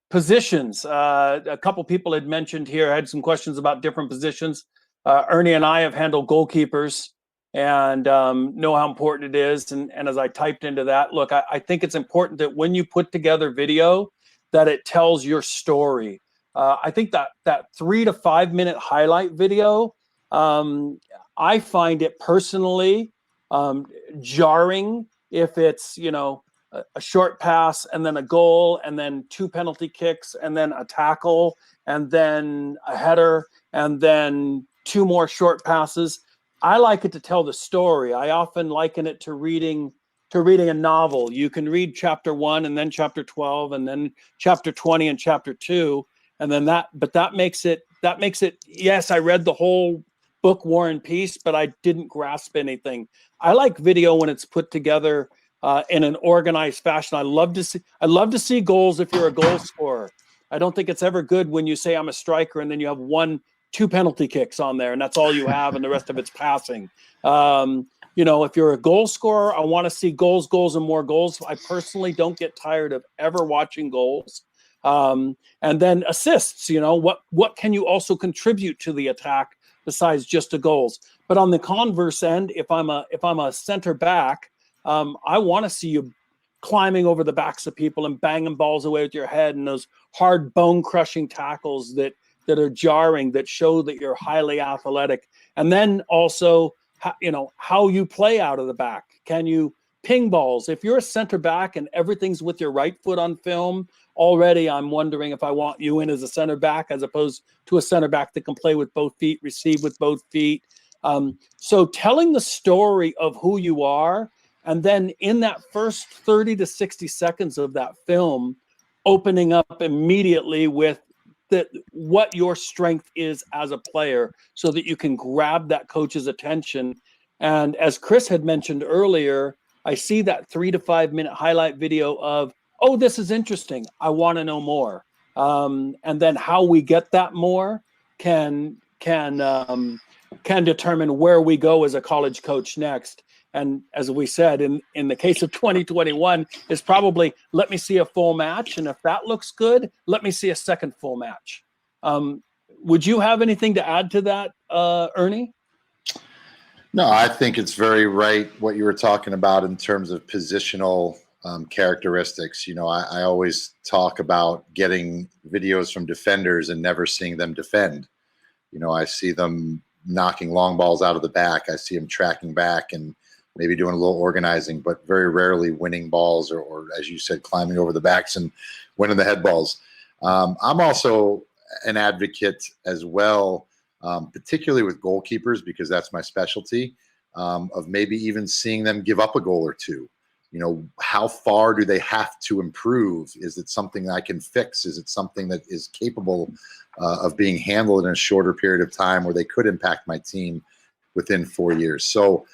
Positions. A couple people had mentioned here, had some questions about different positions. Ernie and I have handled goalkeepers and know how important it is. And as I typed into that, look, I think it's important that when you put together video, that it tells your story. I think that 3 to 5 minute highlight video, I find it personally jarring if it's, a short pass and then a goal and then 2 penalty kicks and then a tackle and then a header and then 2 more short passes. I like it to tell the story. I often liken it to reading a novel. You can read chapter 1 and then chapter 12 and then chapter 20 and chapter 2 and then that makes it yes, I read the whole book War and Peace, but I didn't grasp anything. I like video when it's put together in an organized fashion. I love to see goals if you're a goal scorer. I don't think it's ever good when you say I'm a striker and then you have 2 penalty kicks on there and that's all you have and the rest of it's passing. If you're a goal scorer, I want to see goals, and more goals. I personally don't get tired of ever watching goals. And then assists, what can you also contribute to the attack besides just the goals? But on the converse end, if I'm a center back, I want to see you climbing over the backs of people and banging balls away with your head and those hard bone crushing tackles that are jarring, that show that you're highly athletic. And then also, how you play out of the back. Can you ping balls? If you're a center back and everything's with your right foot on film, already I'm wondering if I want you in as a center back as opposed to a center back that can play with both feet, receive with both feet. So telling the story of who you are, and then in that first 30 to 60 seconds of that film, opening up immediately with what your strength is as a player so that you can grab that coach's attention. And as Chris had mentioned earlier, I see that 3 to 5 minute highlight video of, oh, this is interesting, I want to know more. And then how we get that more can determine where we go as a college coach next. And as we said, in the case of 2021, is probably, let me see a full match. And if that looks good, let me see a second full match. Would you have anything to add to that, Ernie? No, I think it's very right what you were talking about in terms of positional characteristics. I always talk about getting videos from defenders and never seeing them defend. I see them knocking long balls out of the back. I see them tracking back and maybe doing a little organizing, but very rarely winning balls or as you said, climbing over the backs and winning the head balls. I'm also an advocate as well, particularly with goalkeepers, because that's my specialty, of maybe even seeing them give up a goal or two. How far do they have to improve? Is it something I can fix? Is it something that is capable of being handled in a shorter period of time where they could impact my team within 4 years? So,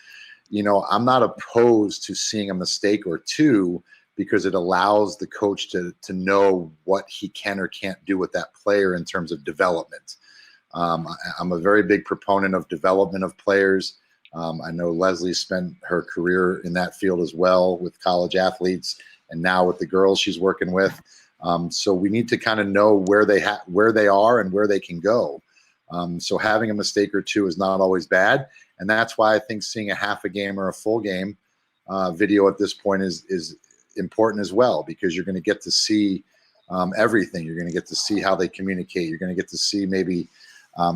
I'm not opposed to seeing a mistake or two because it allows the coach to know what he can or can't do with that player in terms of development. I'm a very big proponent of development of players. I know Leslie spent her career in that field as well with college athletes and now with the girls she's working with. So we need to kind of know where they are and where they can go. So having a mistake or two is not always bad. And that's why I think seeing a half a game or a full game video at this point is important as well, because you're going to get to see everything. You're going to get to see how they communicate. You're going to get to see maybe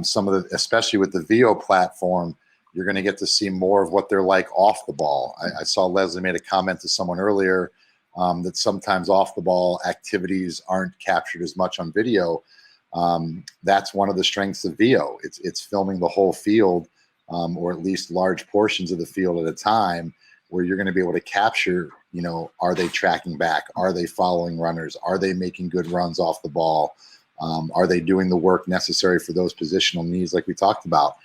some of the, especially with the VO platform, you're going to get to see more of what they're like off the ball. I saw Leslie made a comment to someone earlier that sometimes off the ball activities aren't captured as much on video. That's one of the strengths of VO. It's filming the whole field, or at least large portions of the field at a time, where you're going to be able to capture, are they tracking back? Are they following runners? Are they making good runs off the ball? Are they doing the work necessary for those positional needs like we talked about?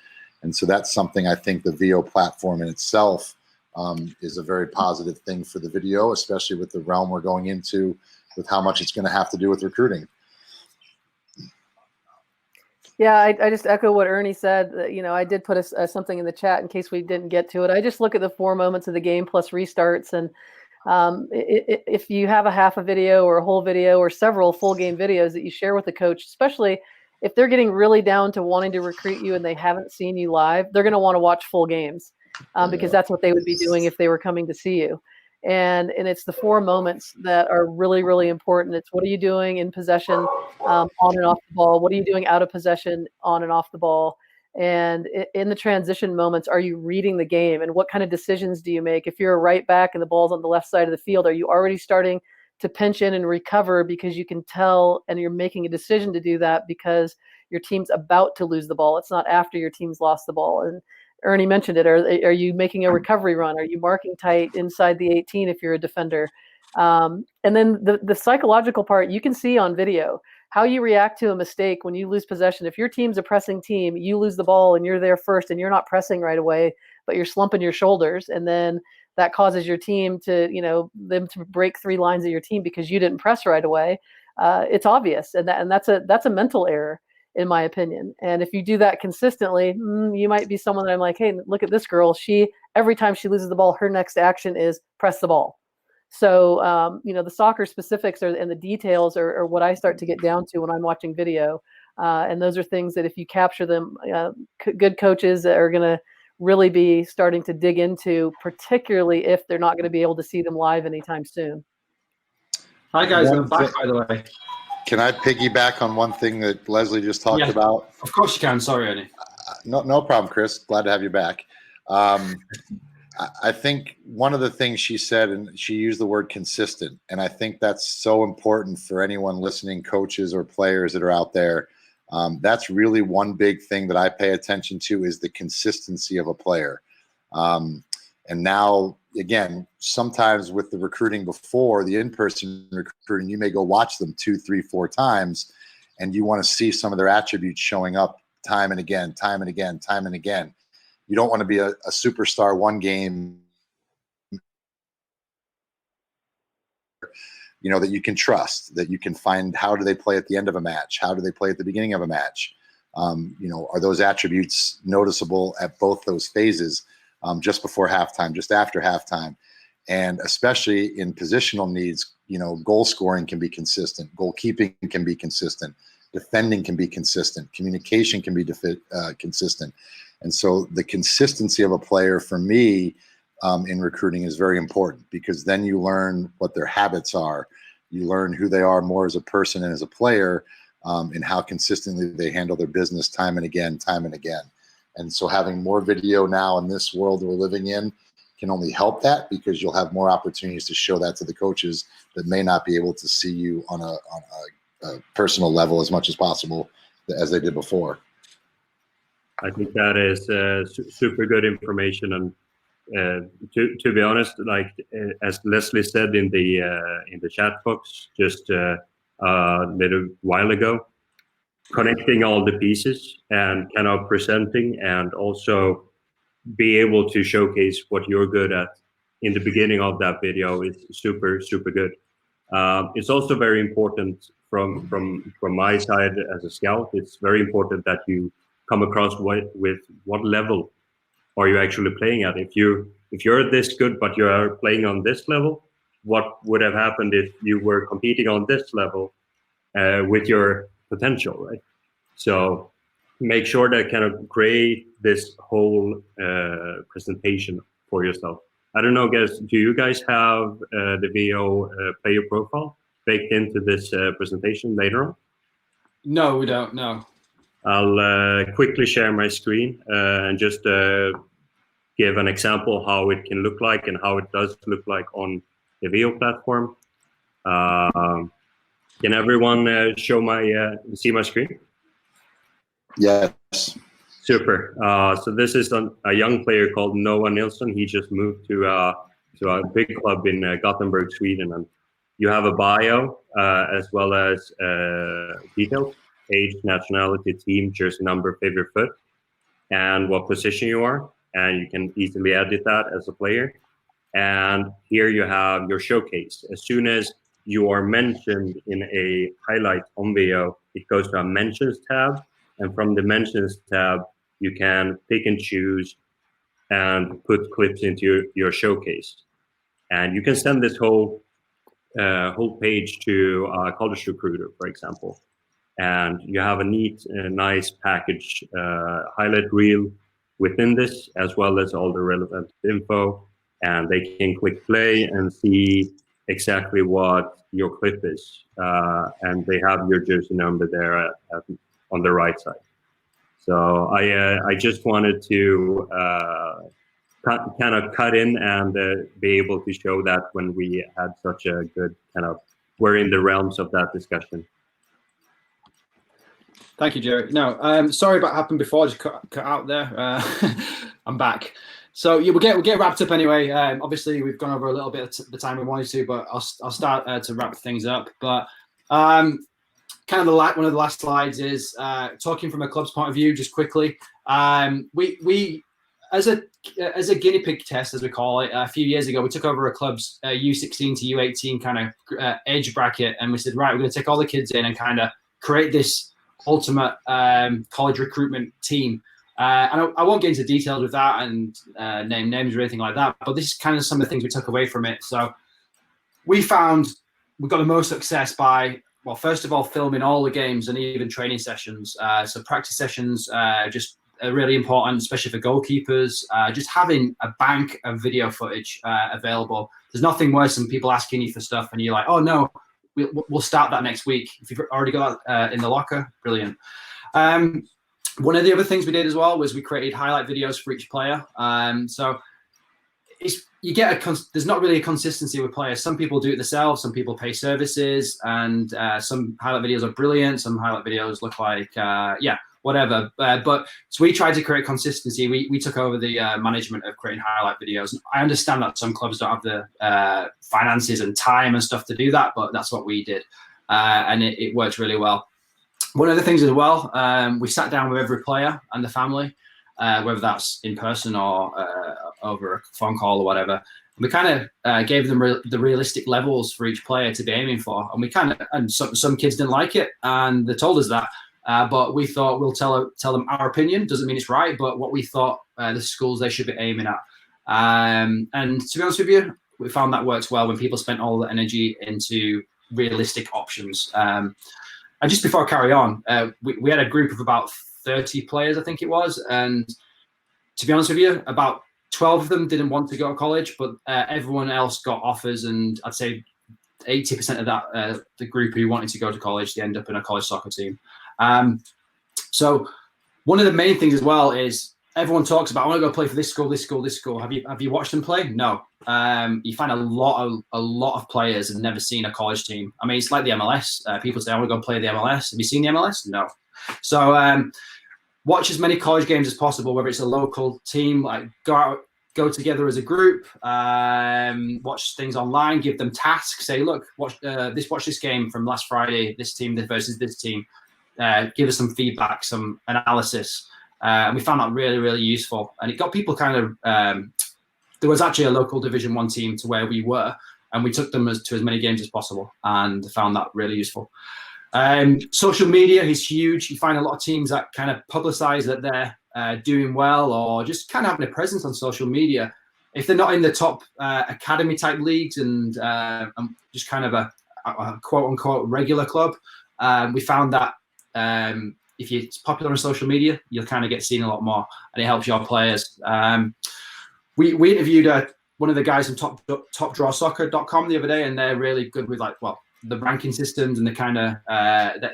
And so that's something I think the VO platform in itself is a very positive thing for the video, especially with the realm we're going into with how much it's going to have to do with recruiting. Yeah, I just echo what Ernie said. I did put something in the chat in case we didn't get to it. I just look at the 4 moments of the game plus restarts. And if you have a half a video or a whole video or several full game videos that you share with the coach, especially if they're getting really down to wanting to recruit you and they haven't seen you live, they're going to want to watch full games because that's what they would be doing if they were coming to see you. And it's the 4 moments that are really, really important. It's what are you doing in possession, on and off the ball? What are you doing out of possession, on and off the ball? And in the transition moments, are you reading the game? And what kind of decisions do you make? If you're a right back and the ball's on the left side of the field, are you already starting to pinch in and recover because you can tell and you're making a decision to do that because your team's about to lose the ball? It's not after your team's lost the ball. And Ernie mentioned it. Are you making a recovery run? Are you marking tight inside the 18 if you're a defender? And then the psychological part, you can see on video how you react to a mistake when you lose possession. If your team's a pressing team, you lose the ball and you're there first and you're not pressing right away, but you're slumping your shoulders. And then that causes your team to, them to break 3 lines of your team because you didn't press right away. It's obvious. And that's a mental error, in my opinion. And if you do that consistently, you might be someone that I'm like, hey, look at this girl. Every time she loses the ball, her next action is press the ball. So, the soccer specifics and the details are what I start to get down to when I'm watching video. And those are things that if you capture them, good coaches are going to really be starting to dig into, particularly if they're not going to be able to see them live anytime soon. Hi, guys. I'm back, by the way. Can I piggyback on one thing that Leslie just talked about? Of course you can. Sorry, Ernie. No problem, Chris. Glad to have you back. I think one of the things she said, and she used the word consistent, and I think that's so important for anyone listening, coaches or players that are out there. That's really one big thing that I pay attention to is the consistency of a player. And now, again, sometimes with the recruiting before, the in-person recruiting, you may go watch them 2, 3, 4 times, and you want to see some of their attributes showing up time and again, time and again, time and again. You don't want to be a superstar one game, that you can trust, that you can find how do they play at the end of a match? How do they play at the beginning of a match? Are those attributes noticeable at both those phases, just before halftime, just after halftime? And especially in positional needs, goal scoring can be consistent, goalkeeping can be consistent, defending can be consistent, communication can be consistent. And so the consistency of a player for me in recruiting is very important because then you learn what their habits are. You learn who they are more as a person and as a player and how consistently they handle their business time and again, time and again. And so having more video now in this world we're living in can only help that because you'll have more opportunities to show that to the coaches that may not be able to see you on a personal level as much as possible as they did before. I think that is super good information, and to be honest, like as Leslie said in the chat box just a little while ago, connecting all the pieces and kind of presenting and also be able to showcase what you're good at in the beginning of that video is super good. It's also very important from my side as a scout. It's very important that you come across with what level are you actually playing at. If you're this good but you are playing on this level, what would have happened if you were competing on this level with your potential, right? So make sure that kind of create this whole presentation for yourself. I don't know, guys, do you guys have the VO player profile baked into this presentation later on? No, we don't, no. I'll quickly share my screen and just give an example how it can look like and how it does look like on the VO platform. Can everyone see my screen? Yes. Super. So this is a young player called Noah Nilsson. He just moved to a big club in Gothenburg, Sweden. And you have a bio as well as details. Age, nationality, team, jersey number, favorite foot, and what position you are. And you can easily edit that as a player. And here you have your showcase. As soon as you are mentioned in a highlight on VO, it goes to a mentions tab. And from the mentions tab, you can pick and choose and put clips into your showcase. And you can send this whole page to a college recruiter, for example. And you have a neat, nice package highlight reel within this, as well as all the relevant info. And they can click play and see exactly what your clip is. And they have your jersey number there on the right side. So I just wanted to kind of cut in and be able to show that when we had such a good we're in the realms of that discussion. Thank you, Jerry. No, sorry about what happened before. I just cut out there. I'm back. So yeah, we'll get wrapped up anyway. Obviously, we've gone over a little bit of the time we wanted to, but I'll start to wrap things up. But kind of one of the last slides is talking from a club's point of view, just quickly. We as a guinea pig test, as we call it, a few years ago, we took over a club's U16 to U18 kind of age bracket, and we said, right, we're going to take all the kids in and kind of create this ultimate college recruitment team. And I won't get into details with that and name names or anything like that, but this is kind of some of the things we took away from it. So we found we got the most success by, well, first of all, filming all the games and even training sessions. So practice sessions just are really important, especially for goalkeepers. Just having a bank of video footage available. There's nothing worse than people asking you for stuff and you're like, oh no, we'll start that next week. If you've already got that in the locker, brilliant. One of the other things we did as well was we created highlight videos for each player. So you get there's not really a consistency with players. Some people do it themselves, some people pay services, and some highlight videos are brilliant. Some highlight videos look like, whatever. But so we tried to create consistency. We took over the management of creating highlight videos. I understand that some clubs don't have the finances and time and stuff to do that, but that's what we did. And it worked really well. One of the things as well, we sat down with every player and the family, whether that's in person or over a phone call or whatever. And we kind of gave them the realistic levels for each player to be aiming for. And and some kids didn't like it, and they told us that. But we thought we'll tell them our opinion. Doesn't mean it's right, but what we thought the schools they should be aiming at. And to be honest with you, we found that works well when people spent all the energy into realistic options. And just before I carry on, we had a group of about 30 players, I think it was. And to be honest with you, about 12 of them didn't want to go to college, but everyone else got offers. And I'd say 80% of that, the group who wanted to go to college, they end up in a college soccer team. So one of the main things as well is everyone talks about, I want to go play for this school, this school, this school. Have you watched them play? No. You find a lot of players have never seen a college team. I mean, it's like the MLS. People say, I want to go play the MLS. Have you seen the MLS? No. So watch as many college games as possible, whether it's a local team, like go together as a group, watch things online, give them tasks, say, look, watch this game from last Friday, this team versus this team. Give us some feedback, some analysis. And we found that really, really useful. And it got people kind of, there was actually a local Division 1 team to where we were, and we took them to as many games as possible and found that really useful. Social media is huge. You find a lot of teams that kind of publicize that they're doing well or just kind of having a presence on social media. If they're not in the top academy type leagues and just kind of a quote unquote regular club, we found that if you're popular on social media, you'll kind of get seen a lot more, and it helps your players. We interviewed one of the guys from topdrawsoccer.com the other day, and they're really good with the ranking systems, and the kind of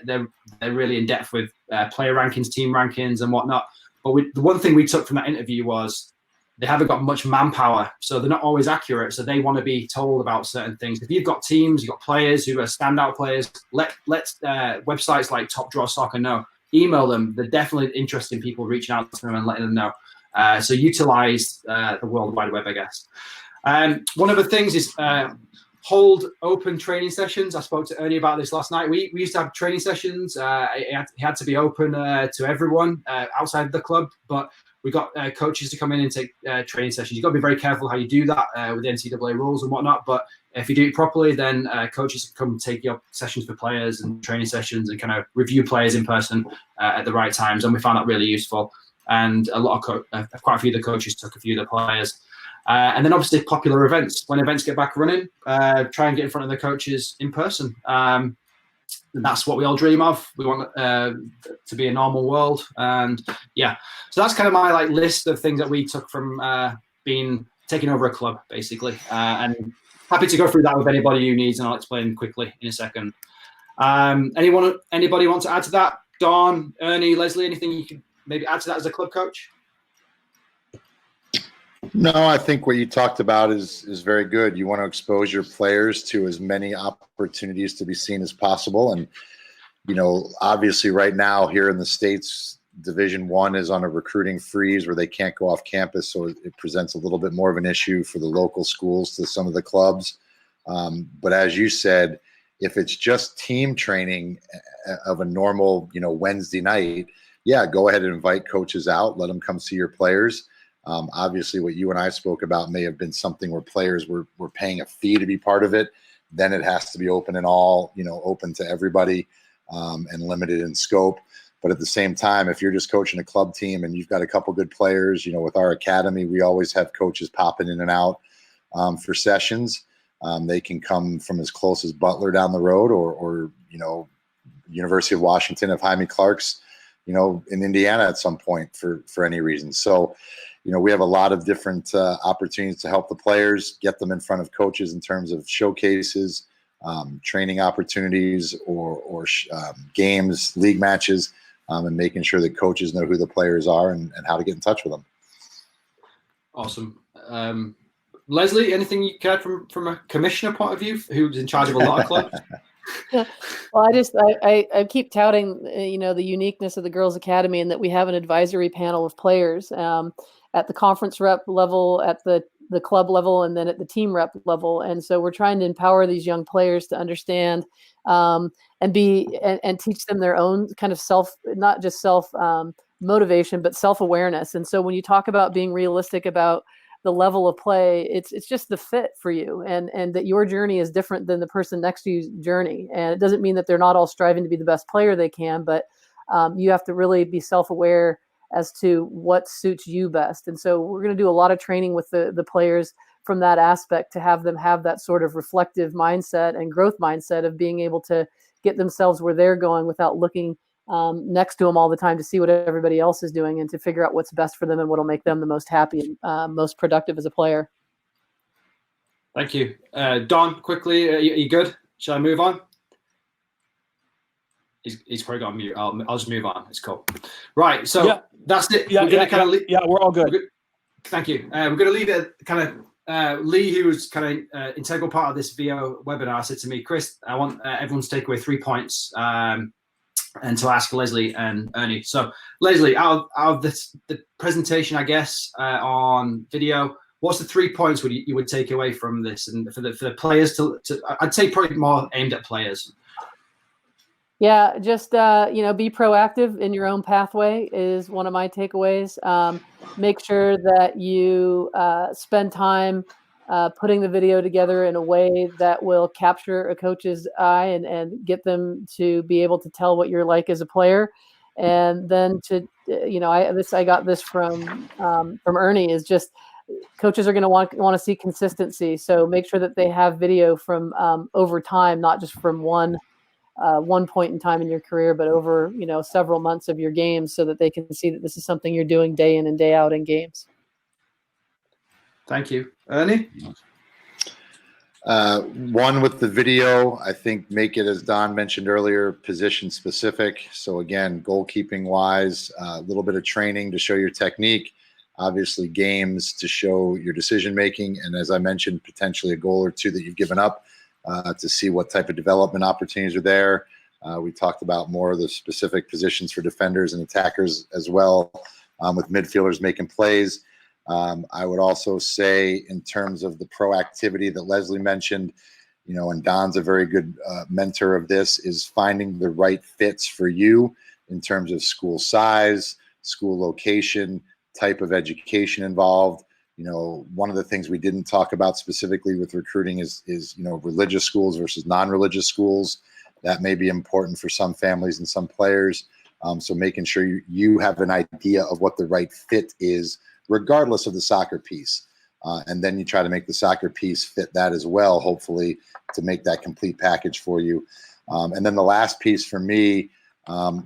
they're really in depth with player rankings, team rankings, and whatnot. But the one thing we took from that interview was they haven't got much manpower, so they're not always accurate. So they want to be told about certain things. If you've got teams, you've got players who are standout players, let websites like Top Draw Soccer know. Email them. They're definitely interested in people reaching out to them and letting them know. So utilize the World Wide Web, I guess. One of the things is hold open training sessions. I spoke to Ernie about this last night. We used to have training sessions. It had to be open to everyone outside the club, but we got coaches to come in and take training sessions. You've got to be very careful how you do that with the NCAA rules and whatnot. But if you do it properly, then coaches can come take your sessions for players and training sessions and kind of review players in person at the right times. And we found that really useful. And a lot of quite a few of the coaches took a few of the players. And then obviously popular events. When events get back running, try and get in front of the coaches in person. And that's what we all dream of. We want to be a normal world. And yeah, so that's kind of my list of things that we took from taking over a club, basically. And happy to go through that with anybody who needs, and I'll explain quickly in a second. Anybody want to add to that? Dawn, Ernie, Leslie, anything you could maybe add to that as a club coach? No, I think what you talked about is very good. You want to expose your players to as many opportunities to be seen as possible. And, obviously right now here in the States, Division I is on a recruiting freeze where they can't go off campus. So it presents a little bit more of an issue for the local schools to some of the clubs. But as you said, if it's just team training of a normal, Wednesday night, yeah, go ahead and invite coaches out, let them come see your players. Obviously, what you and I spoke about may have been something where players were paying a fee to be part of it. Then it has to be open and all, open to everybody and limited in scope. But at the same time, if you're just coaching a club team and you've got a couple good players, with our academy, we always have coaches popping in and out for sessions. They can come from as close as Butler down the road or University of Washington if Jaime Clark's, in Indiana at some point for any reason. So, we have a lot of different opportunities to help the players, get them in front of coaches in terms of showcases, training opportunities or games, league matches, and making sure that coaches know who the players are and how to get in touch with them. Awesome. Leslie, anything you cared from a commissioner point of view, who's in charge of a lot of clubs? Well, I keep touting, the uniqueness of the Girls Academy and that we have an advisory panel of players at the conference rep level, at the club level, and then at the team rep level. And so we're trying to empower these young players to understand and teach them their own kind of not just motivation, but self-awareness. And so when you talk about being realistic about the level of play, it's just the fit for you, and that your journey is different than the person next to you's journey. And it doesn't mean that they're not all striving to be the best player they can, but you have to really be self-aware as to what suits you best. And so we're going to do a lot of training with the players from that aspect to have them have that sort of reflective mindset and growth mindset of being able to get themselves where they're going without looking next to them all the time to see what everybody else is doing and to figure out what's best for them and what'll make them the most happy and most productive as a player. Thank you. Don, quickly, are you good? Shall I move on? He's probably got on mute. I'll just move on. It's cool. Right. So that's it. We're all good. Thank you. We're going to leave it kind of Lee, who was kind of integral part of this VO webinar, said to me, Chris, I want everyone to take away 3 points and to ask Leslie and Ernie. So Leslie, out of the presentation, I guess, on video, what's the 3 points you would take away from this? And for the players to I'd say probably more aimed at players. Yeah, just, be proactive in your own pathway is one of my takeaways. Make sure that you spend time putting the video together in a way that will capture a coach's eye and get them to be able to tell what you're like as a player. And then I got this from Ernie, is just coaches are going to want to see consistency. So make sure that they have video from over time, not just from one point in time in your career, but over, several months of your games, so that they can see that this is something you're doing day in and day out in games. Thank you. Ernie? One with the video, I think make it, as Don mentioned earlier, position specific. So again, goalkeeping wise, a little bit of training to show your technique, obviously games to show your decision making. And as I mentioned, potentially a goal or two that you've given up to see what type of development opportunities are there. We talked about more of the specific positions for defenders and attackers as well, with midfielders making plays. I would also say, in terms of the proactivity that Leslie mentioned, and Don's a very good mentor of this, is finding the right fits for you in terms of school size, school location, type of education involved. One of the things we didn't talk about specifically with recruiting is religious schools versus non-religious schools. That may be important for some families and some players. So making sure you have an idea of what the right fit is, regardless of the soccer piece. And then you try to make the soccer piece fit that as well, hopefully, to make that complete package for you. And then the last piece for me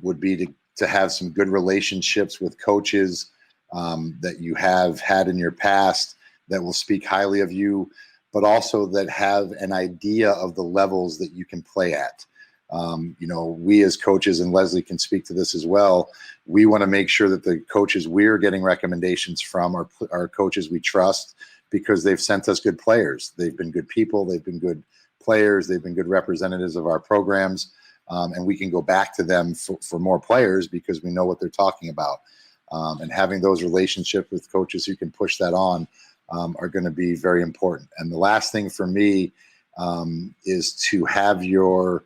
would be to have some good relationships with coaches that you have had in your past that will speak highly of you, but also that have an idea of the levels that you can play at. We as coaches, and Leslie can speak to this as well, we want to make sure that the coaches we're getting recommendations from are coaches we trust, because they've sent us good players. They've been good people. They've been good players. They've been good representatives of our programs. And we can go back to them for more players because we know what they're talking about. And having those relationships with coaches who can push that on are going to be very important. And the last thing for me is to have your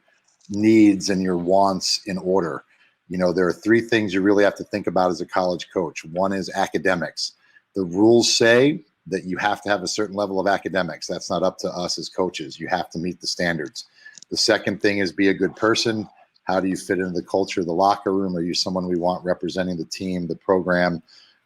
needs and your wants in order. There are three things you really have to think about as a college coach. One is academics. The rules say that you have to have a certain level of academics. That's not up to us as coaches. You have to meet the standards. The second thing is be a good person. How do you fit into the culture of the locker room? Are you someone we want representing the team, the program,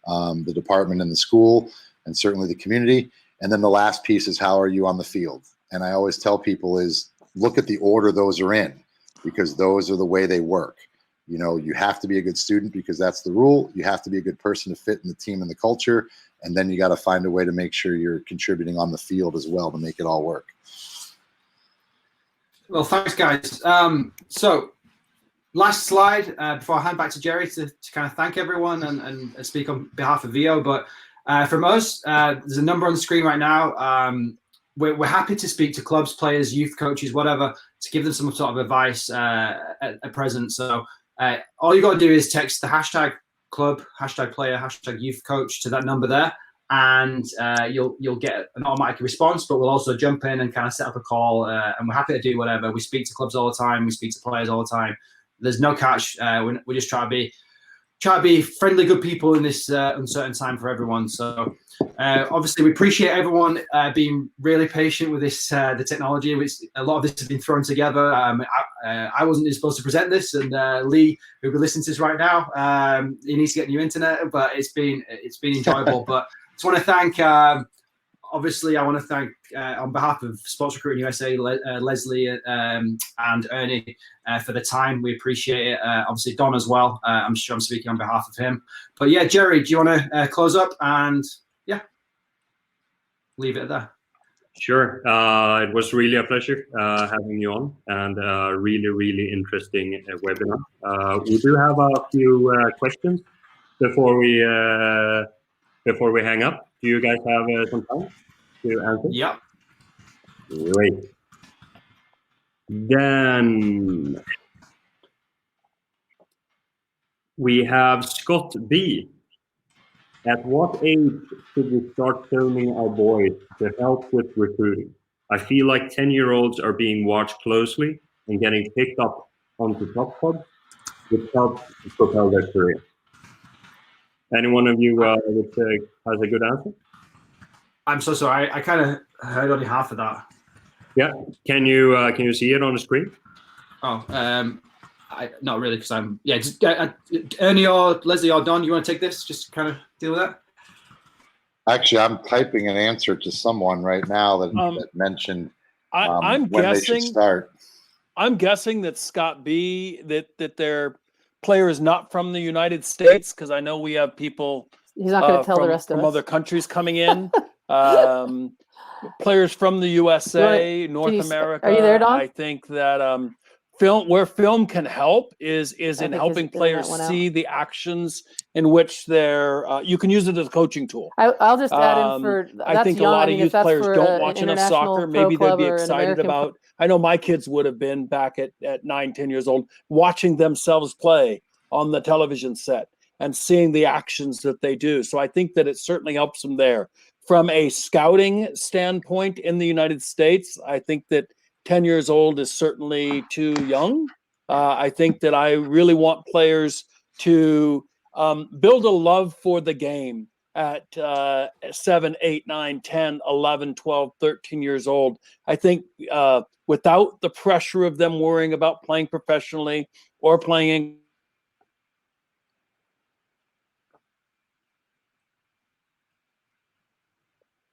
the department, and the school, and certainly the community? And then the last piece is, how are you on the field? And I always tell people is look at the order those are in, because those are the way they work. You have to be a good student because that's the rule. You have to be a good person to fit in the team and the culture. And then you got to find a way to make sure you're contributing on the field as well to make it all work. Well, thanks, guys. So last slide before I hand back to Jerry to kind of thank everyone and speak on behalf of VO. But from us, there's a number on the screen right now. We're happy to speak to clubs, players, youth coaches, whatever, to give them some sort of advice at present. So all you got to do is text the hashtag club, hashtag player, hashtag youth coach to that number there, and you'll get an automatic response. But we'll also jump in and kind of set up a call, and we're happy to do whatever. We speak to clubs all the time. We speak to players all the time. There's no catch. We just try to be friendly, good people in this uncertain time for everyone. So obviously we appreciate everyone being really patient with this, the technology. A lot of this has been thrown together. I wasn't even supposed to present this, and Lee, who will listen to this right now, he needs to get new internet, but it's been enjoyable. But I just want to thank, obviously, I want to thank on behalf of Sports Recruiting USA, Leslie and Ernie for the time. We appreciate it. Obviously, Don as well. I'm sure I'm speaking on behalf of him. But yeah, Jerry, do you want to close up and leave it there? Sure. It was really a pleasure having you on, and really, really interesting webinar. We do have a few questions before we hang up. Do you guys have some time to answer? Yep. Great. Then we have Scott B. At what age should we start filming our boys to help with recruiting? I feel like 10-year-olds are being watched closely and getting picked up onto top pods, which helps to propel their career. Any one of you has a good answer? I'm so sorry. I kind of heard only half of that. Yeah. Can you see it on the screen? Oh, not really, because I'm just Ernie or Leslie or Don, you want to take this? Just kind of deal with that. Actually, I'm typing an answer to someone right now that mentioned I'm when guessing, they should start. I'm guessing that Scott B, that their player is not from the United States, because I know we have people He's not going to tell the rest of from us. other countries coming in. Players from the USA, North America. Are you there, Don? I think that film can help is in helping players see the actions in which they're you can use it as a coaching tool. I'll just add in for I think a lot of youth players don't watch enough soccer. Maybe they'd be excited about. I know my kids would have been back at 9, 10 years old watching themselves play on the television set and seeing the actions that they do. So I think that it certainly helps them there. From a scouting standpoint in the United States, I think that 10 years old is certainly too young. I think that I really want players to build a love for the game at 7, 8, 9, 10, 11, 12, 13 years old. I think without the pressure of them worrying about playing professionally or playing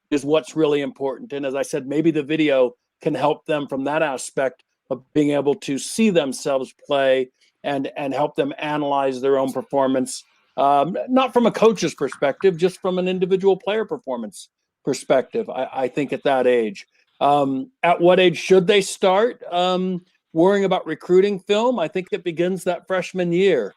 is what's really important. And as I said, maybe the video can help them from that aspect of being able to see themselves play and help them analyze their own performance, not from a coach's perspective, just from an individual player performance perspective. I think at that age, at what age should they start? worrying about recruiting film, I think it begins that freshman year,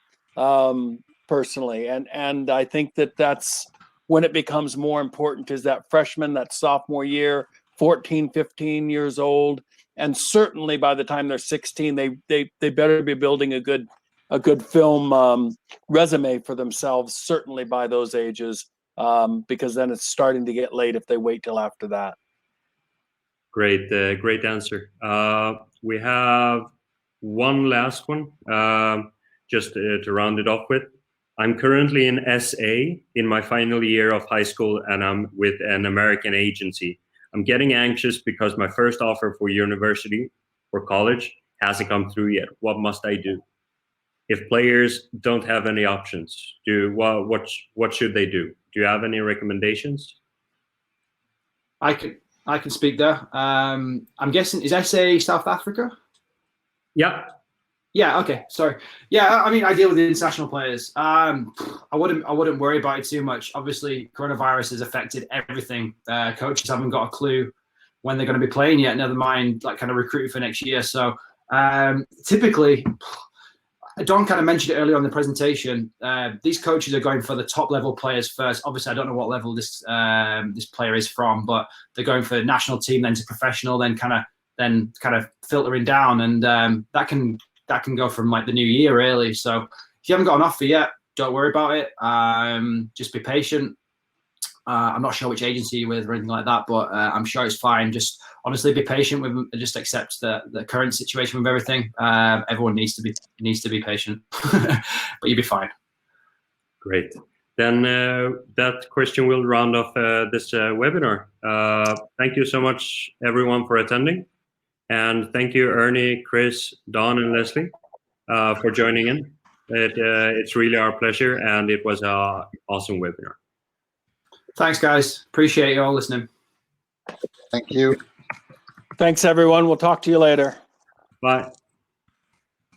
personally. And I think that's when it becomes more important, is that freshman, that sophomore year, 14, 15 years old. And certainly by the time they're 16, they better be building a good film resume for themselves, certainly by those ages, because then it's starting to get late if they wait till after that. Great, great answer. We have one last one, just to round it off with. I'm currently in SA in my final year of high school, and I'm with an American agency. I'm getting anxious because my first offer for university or college hasn't come through yet. What must I do? If players don't have any options, what should they do? Do you have any recommendations? I can speak there. I'm guessing, is SA South Africa? Yeah. Yeah. Okay. Sorry. Yeah. I mean, I deal with the international players. I wouldn't worry about it too much. Obviously, coronavirus has affected everything. Coaches haven't got a clue when they're going to be playing yet. Never mind, like, kind of recruiting for next year. So typically, Don kind of mentioned it earlier on the presentation. These coaches are going for the top level players first. Obviously, I don't know what level this player is from, but they're going for national team, then to professional, then kind of filtering down, and that can go from like the new year really. So if you haven't got an offer yet, don't worry about it. Just be patient. I'm not sure which agency you're with or anything like that, but I'm sure it's fine. Just honestly be patient with them and just accept the current situation with everything. Everyone needs to be patient, but you'll be fine. Great. Then that question will round off this webinar. Thank you so much, everyone, for attending. And thank you, Ernie, Chris, Don, and Leslie, for joining in. It's really our pleasure, and it was an awesome webinar. Thanks, guys. Appreciate you all listening. Thank you. Thanks, everyone. We'll talk to you later. Bye.